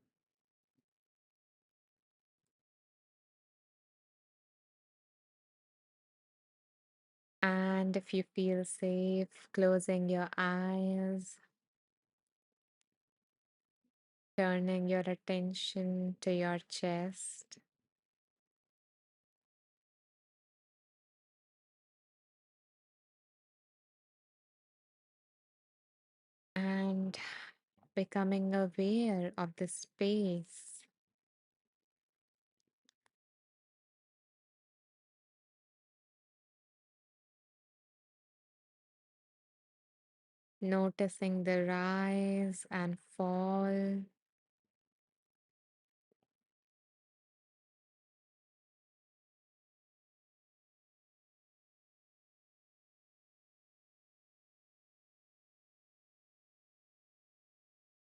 And if you feel safe, closing your eyes, turning your attention to your chest, and becoming aware of the space, noticing the rise and fall,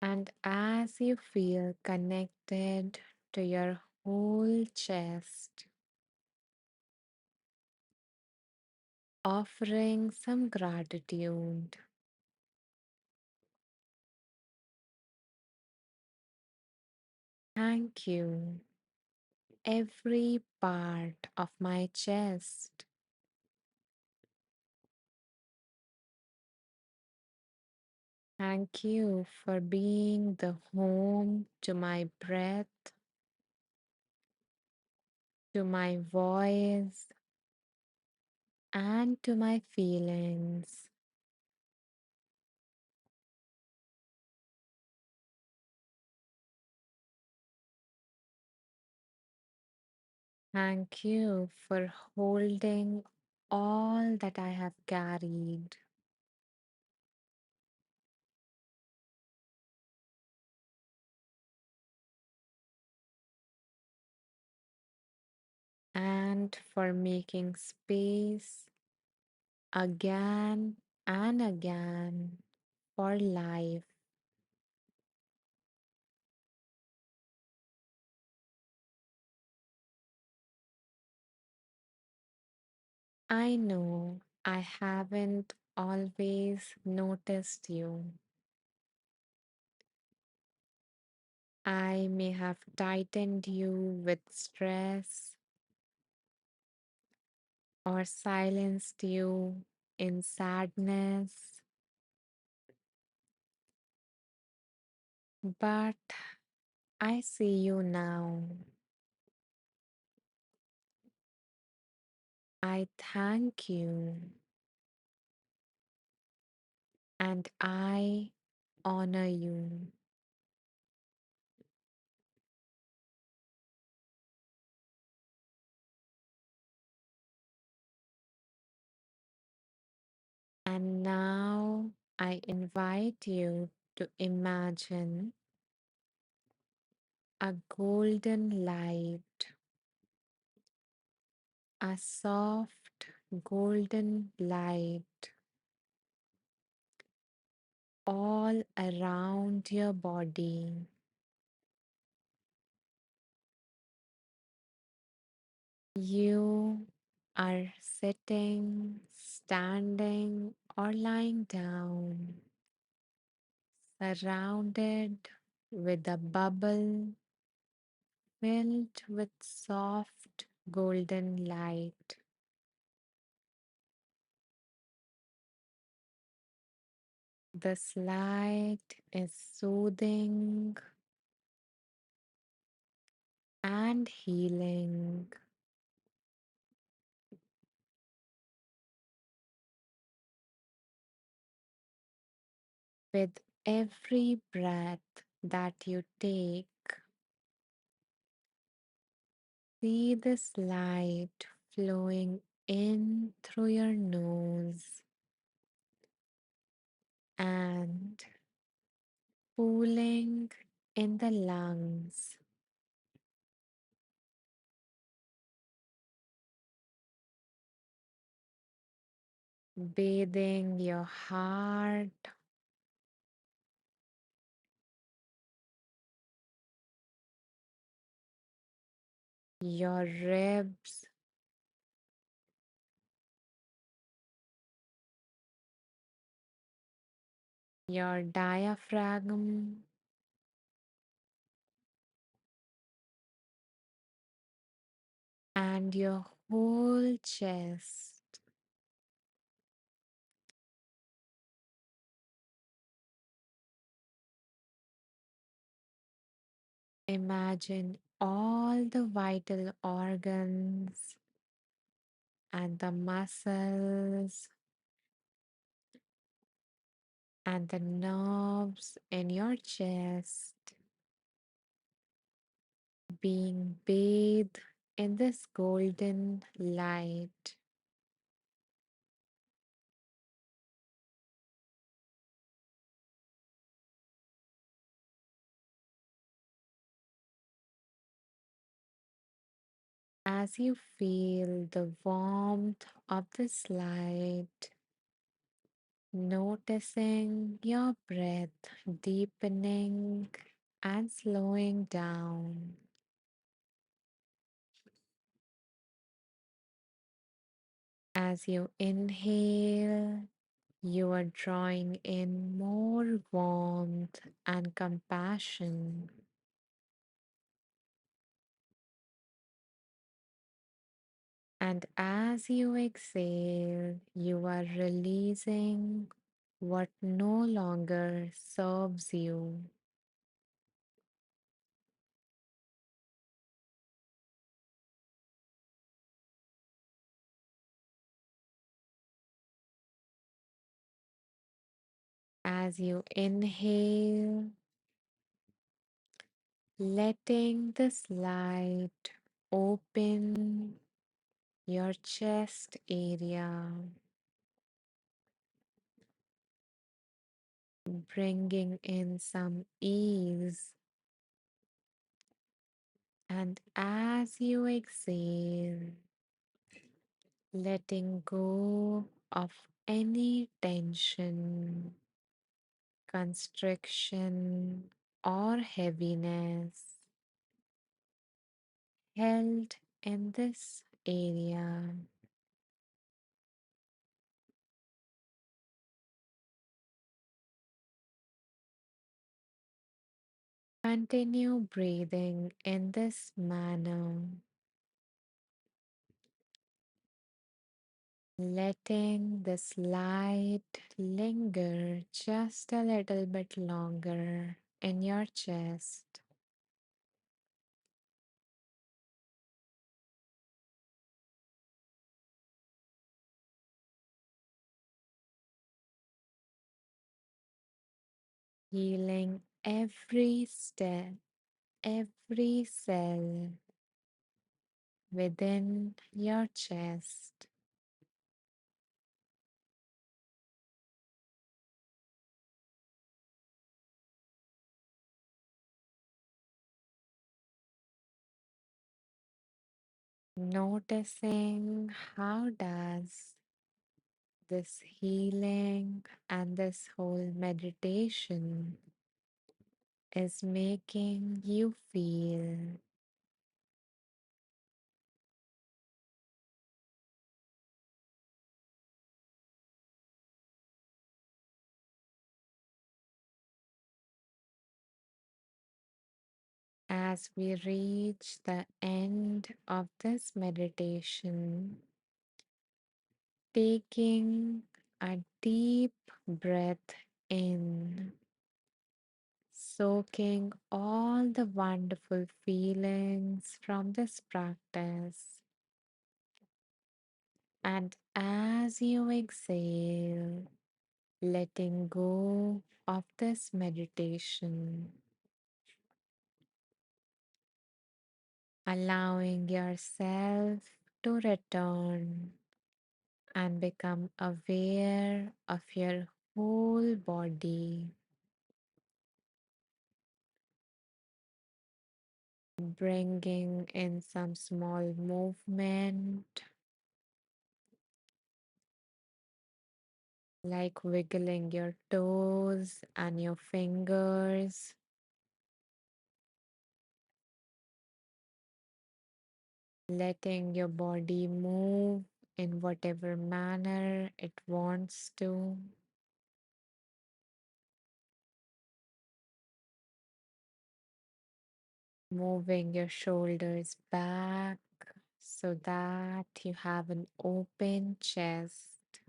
and as you feel connected to your whole chest, offering some gratitude. Thank you, every part of my chest. Thank you for being the home to my breath, to my voice, and to my feelings. Thank you for holding all that I have carried. And for making space again and again for life. I know I haven't always noticed you. I may have tightened you with stress or silenced you in sadness, but I see you now. I thank you and I honor you. And now I invite you to imagine a golden light, a soft golden light all around your body. You are sitting, standing, or lying down, surrounded with a bubble filled with soft golden light. This light is soothing and healing. With every breath that you take, see this light flowing in through your nose and pooling in the lungs, bathing your heart, your ribs, your diaphragm, and your whole chest. Imagine all the vital organs and the muscles and the nerves in your chest being bathed in this golden light. As you feel the warmth of this light, noticing your breath deepening and slowing down. As you inhale, you are drawing in more warmth and compassion. And as you exhale, you are releasing what no longer serves you. As you inhale, letting this light open your chest area, bringing in some ease. And as you exhale, letting go of any tension, constriction, or heaviness held in this area. Continue breathing in this manner, letting this light linger just a little bit longer in your chest, healing every step, every cell within your chest. Noticing how does this healing and this whole meditation is making you feel as we reach the end of this meditation, taking a deep breath in, soaking all the wonderful feelings from this practice. And as you exhale, letting go of this meditation, allowing yourself to return and become aware of your whole body, bringing in some small movement like wiggling your toes and your fingers, letting your body move in whatever manner it wants to, moving your shoulders back so that you have an open chest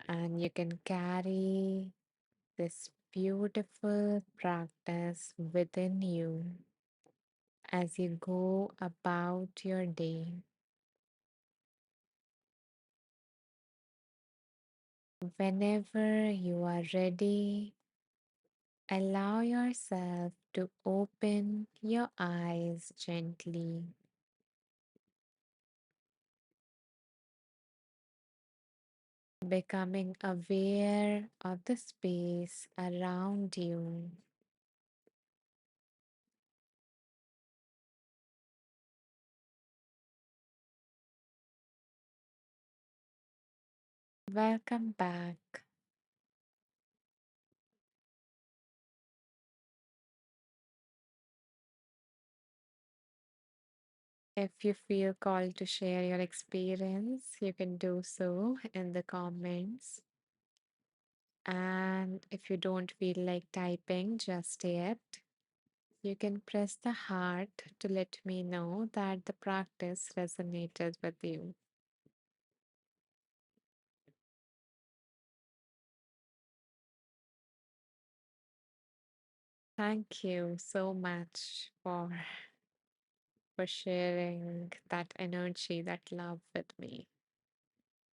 and you can carry this beautiful practice within you as you go about your day. Whenever you are ready, allow yourself to open your eyes gently, becoming aware of the space around you. Welcome back. If you feel called to share your experience, you can do so in the comments. And if you don't feel like typing just yet, you can press the heart to let me know that the practice resonated with you. Thank you so much for sharing that energy, that love with me,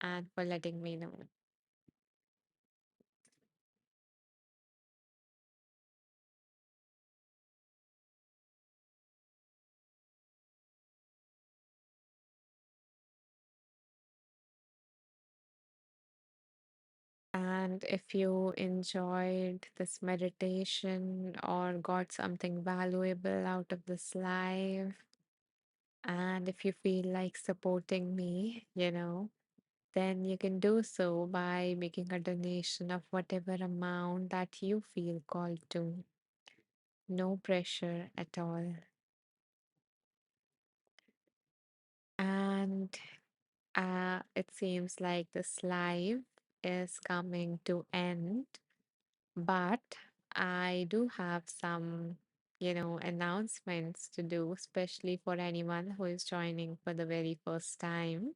and for letting me know. And if you enjoyed this meditation or got something valuable out of this live, and if you feel like supporting me, then you can do so by making a donation of whatever amount that you feel called to. No pressure at all. And it seems like this live is coming to end, but I do have some, announcements to do, especially for anyone who is joining for the very first time.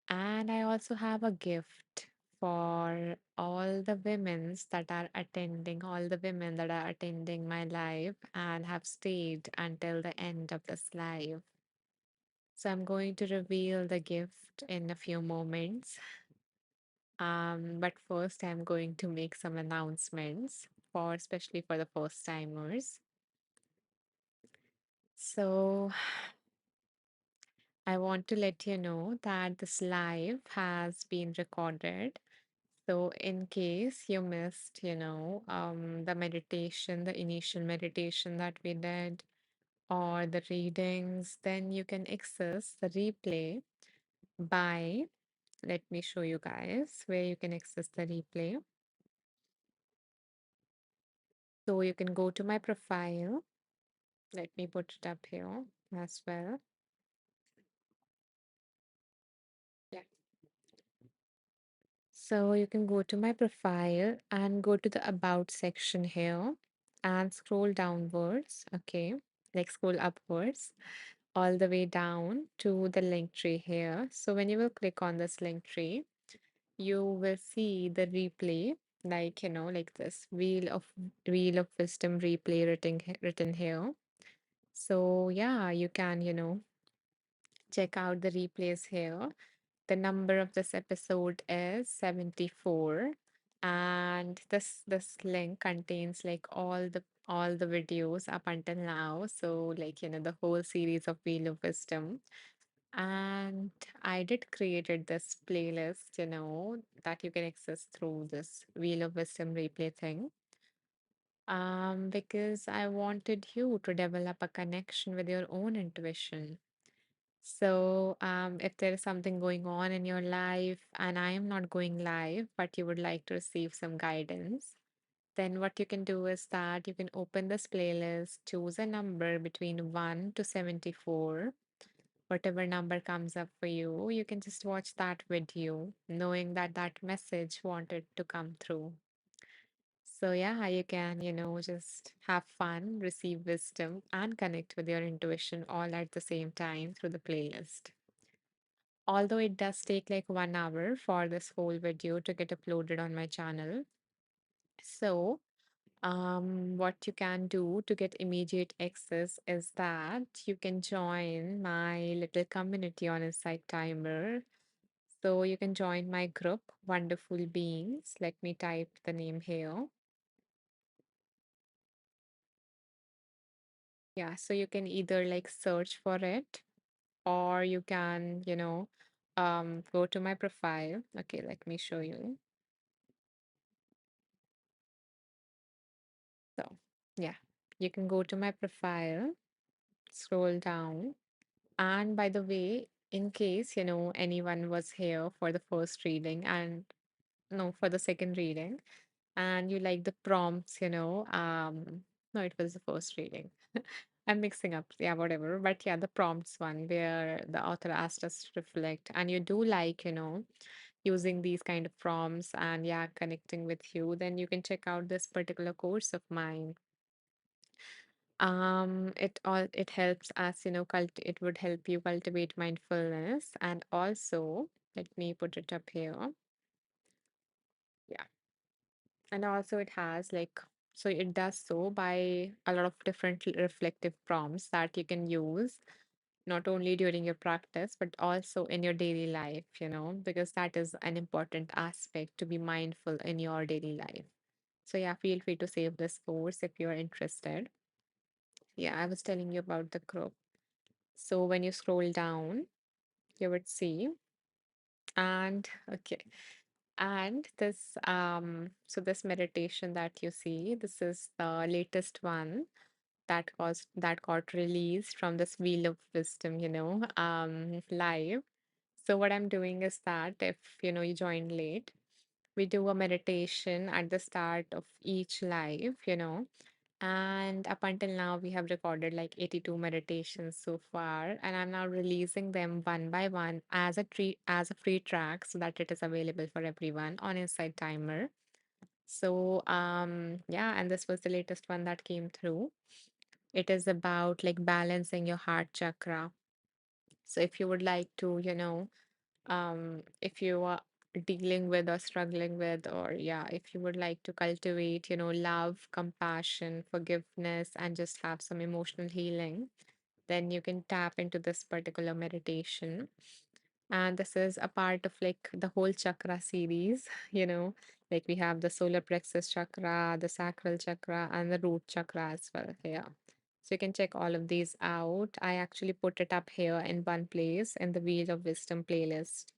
And I also have a gift for all the all the women that are attending my live and have stayed until the end of this live. So I'm going to reveal the gift in a few moments. But first I'm going to make some announcements for especially for the first timers. So I want to let you know that this live has been recorded. So in case you missed, the meditation, the initial meditation that we did, or the readings, then you can access the replay by, let me show you guys where you can access the replay. So you can go to my profile. Let me put it up here as well. Yeah. So you can go to my profile and go to the about section here and scroll downwards. Okay. Like scroll upwards all the way down to the link tree here. So when you will click on this link tree, you will see the replay, like like this wheel of wisdom replay written here. So yeah, you can check out the replays here. The number of this episode is 74, and this link contains like all the videos up until now. So like the whole series of Wheel of Wisdom. And I did created this playlist, that you can access through this Wheel of Wisdom replay thing. Because I wanted you to develop a connection with your own intuition. So, if there is something going on in your life and I am not going live, but you would like to receive some guidance, then what you can do is that you can open this playlist, choose a number between 1 to 74. Whatever number comes up for you, you can just watch that video, knowing that that message wanted to come through. So, yeah, you can, just have fun, receive wisdom, and connect with your intuition all at the same time through the playlist. Although it does take like 1 hour for this whole video to get uploaded on my channel. So, what you can do to get immediate access is that you can join my little community on Insight Timer. So, you can join my group, Wonderful Beings. Let me type the name here. Yeah, so you can either like search for it or you can, go to my profile. Okay, let me show you. So, yeah, you can go to my profile, scroll down. And by the way, in case, anyone was here for the first reading and no, for the second reading, and you like the prompts, no, it was the first reading. I'm mixing up, yeah, whatever. But yeah, the prompts one where the author asked us to reflect, and you do like, using these kind of prompts and yeah, connecting with you, then you can check out this particular course of mine. It helps us, it would help you cultivate mindfulness, and also let me put it up here. Yeah, and also it has like, so it does so by a lot of different reflective prompts that you can use not only during your practice but also in your daily life, because that is an important aspect to be mindful in your daily life. So yeah, feel free to save this course if you're interested. Yeah, I was telling you about the group. So when you scroll down, you would see, and okay. And this meditation that you see, this is the latest one that got released from this Wheel of Wisdom, live. So what I'm doing is that if you join late, we do a meditation at the start of each live, and up until now we have recorded like 82 meditations so far, and I'm now releasing them one by one as a free track so that it is available for everyone on Inside Timer. So yeah, and this was the latest one that came through. It is about like balancing your heart chakra. So if you would like to, if you are dealing with or struggling with, or yeah, if you would like to cultivate, love, compassion, forgiveness, and just have some emotional healing, then you can tap into this particular meditation. And this is a part of like the whole chakra series, like we have the solar plexus chakra, the sacral chakra, and the root chakra as well. Yeah. So you can check all of these out. I actually put it up here in one place in the Wheel of Wisdom playlist.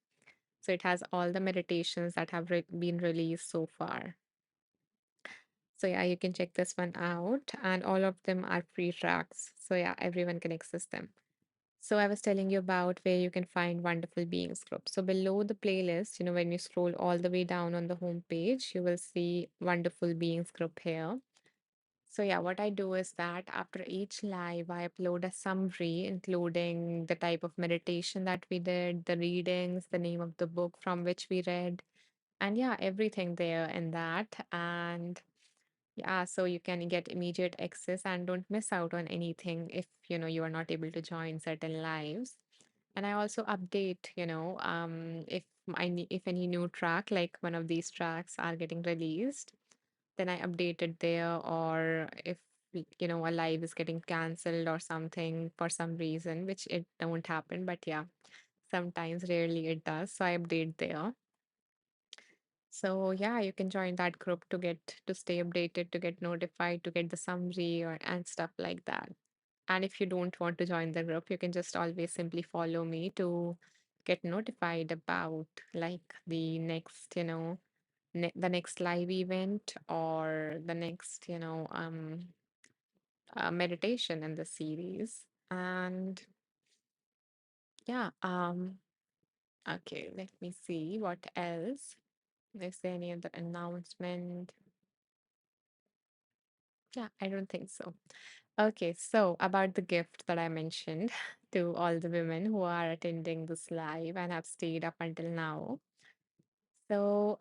So it has all the meditations that have been released so far. So yeah, you can check this one out, and all of them are free tracks. So yeah, everyone can access them. So I was telling you about where you can find Wonderful Beings group. So below the playlist, when you scroll all the way down on the home page, you will see Wonderful Beings group here. So yeah, what I do is that after each live, I upload a summary, including the type of meditation that we did, the readings, the name of the book from which we read, and yeah, everything there in that. And yeah, so you can get immediate access and don't miss out on anything if you are not able to join certain lives. And I also update, if if any new track, like one of these tracks, are getting released, then I update it there. Or if a live is getting cancelled or something for some reason, which it don't happen, but yeah, sometimes, rarely it does. So I update there. So yeah, you can join that group to stay updated, to get notified, to get the summary or and stuff like that. And if you don't want to join the group, you can just always simply follow me to get notified about like the next, the next live event or the next, meditation in the series. And yeah, okay, let me see what else. Is there any other announcement? Yeah, I don't think so. Okay, so about the gift that I mentioned to all the women who are attending this live and have stayed up until now. So,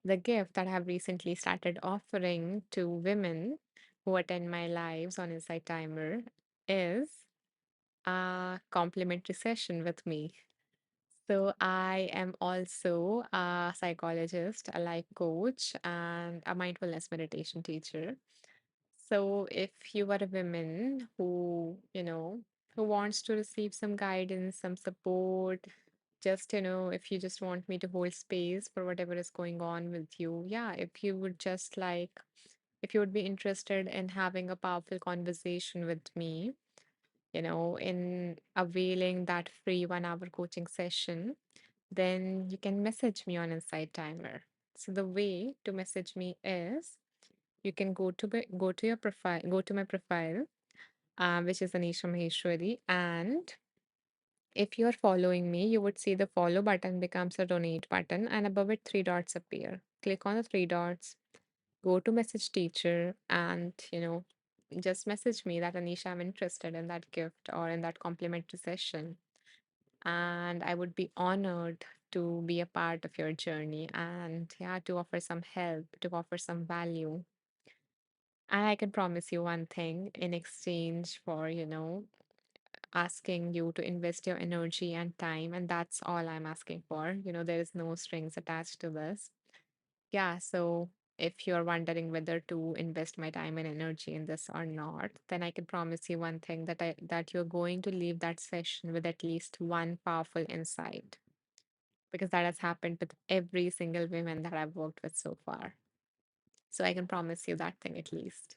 the gift that I have recently started offering to women who attend my lives on Insight Timer is a complimentary session with me. So, I am also a psychologist, a life coach, and a mindfulness meditation teacher. So if you are a woman who wants to receive some guidance, some support, just, if you just want me to hold space for whatever is going on with you, yeah, if you would be interested in having a powerful conversation with me, in availing that free 1 hour coaching session, then you can message me on Insight Timer. So the way to message me is you can go to your profile, go to my profile, which is Anisha Maheshwari, and if you are following me, you would see the follow button becomes a donate button, and above it, three dots appear. Click on the three dots, go to message teacher, and just message me that Anisha, I'm interested in that gift or in that complimentary session, and I would be honored to be a part of your journey and yeah, to offer some help, to offer some value. And I can promise you one thing in exchange for, asking you to invest your energy and time. And that's all I'm asking for. There is no strings attached to this. Yeah. So if you're wondering whether to invest my time and energy in this or not, then I can promise you one thing that you're going to leave that session with at least one powerful insight. Because that has happened with every single woman that I've worked with so far. So I can promise you that thing at least.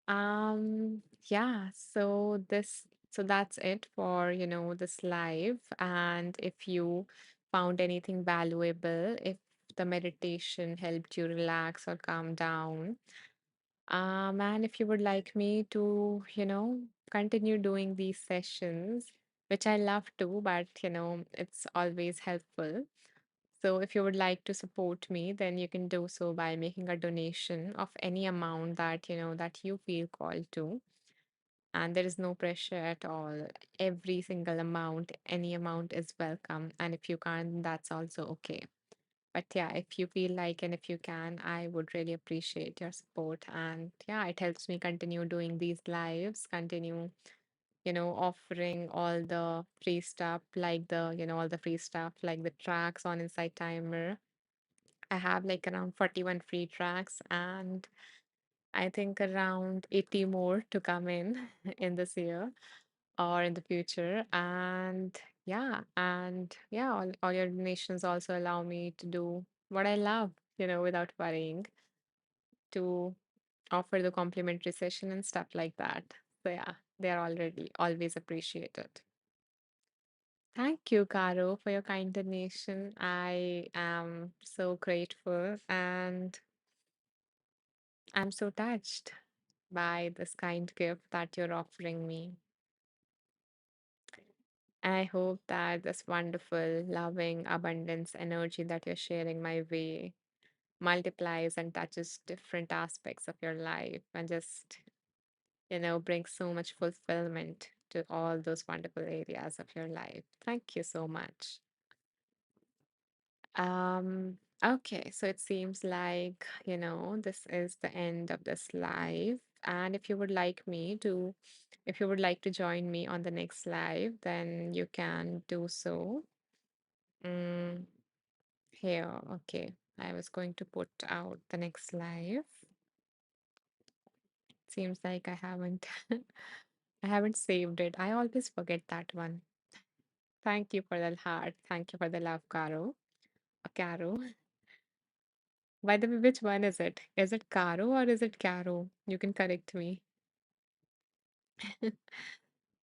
Yeah, so that's it for, this live. And if you found anything valuable, if the meditation helped you relax or calm down. And if you would like me to, continue doing these sessions, which I love to, but it's always helpful. So if you would like to support me, then you can do so by making a donation of any amount that that you feel called to. And there is no pressure at all. Every single amount, any amount is welcome. And if you can't, that's also okay. But yeah, if you feel like and if you can, I would really appreciate your support. And yeah, it helps me continue doing these lives, continue, offering all the free stuff like all the free stuff like the tracks on Inside Timer. I have like around 41 free tracks and I think around 80 more to come in in this year or in the future. And all your donations also allow me to do what I love, without worrying, to offer the complimentary session and stuff like that. So yeah, they are already always appreciated. Thank you, Caro, for your kind donation. I am so grateful and I'm so touched by this kind gift that you're offering me. And I hope that this wonderful, loving, abundance energy that you're sharing my way multiplies and touches different aspects of your life and just, brings so much fulfillment to all those wonderful areas of your life. Thank you so much. Okay, so it seems like, this is the end of this live. And if you would like to join me on the next live, then you can do so. Mm, here, okay. I was going to put out the next live. Seems like I haven't I haven't saved it. I always forget that one. Thank you for the heart. Thank you for the love, Caro. Caro. By the way, which one is it? Is it Caro or is it Caro? You can correct me.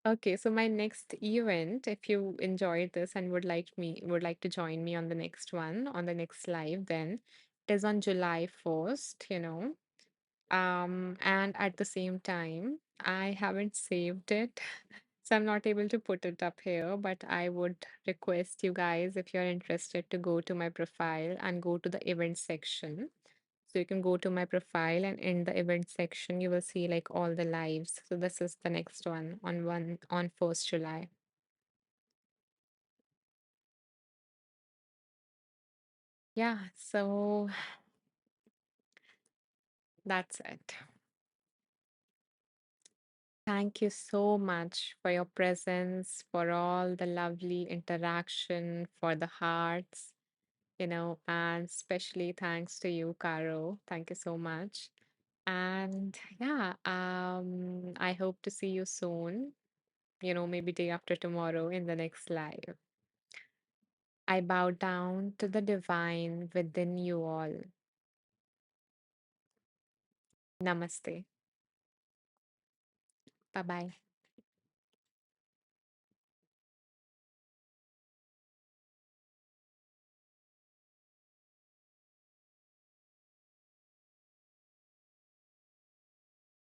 Okay, so my next event, if you enjoyed this and would like to join me on the next one, on the next live, then it is on July 1st, and at the same time, I haven't saved it, so I'm not able to put it up here, but I would request you guys, if you're interested, to go to my profile and go to the event section. So you can go to my profile and in the event section, you will see like all the lives. So this is the next one on 1st July. Yeah, so that's it. Thank you so much for your presence, for all the lovely interaction, for the hearts, and especially thanks to you, Caro. Thank you so much. And yeah, I hope to see you soon, maybe day after tomorrow in the next live. I bow down to the divine within you all. Namaste. Bye bye.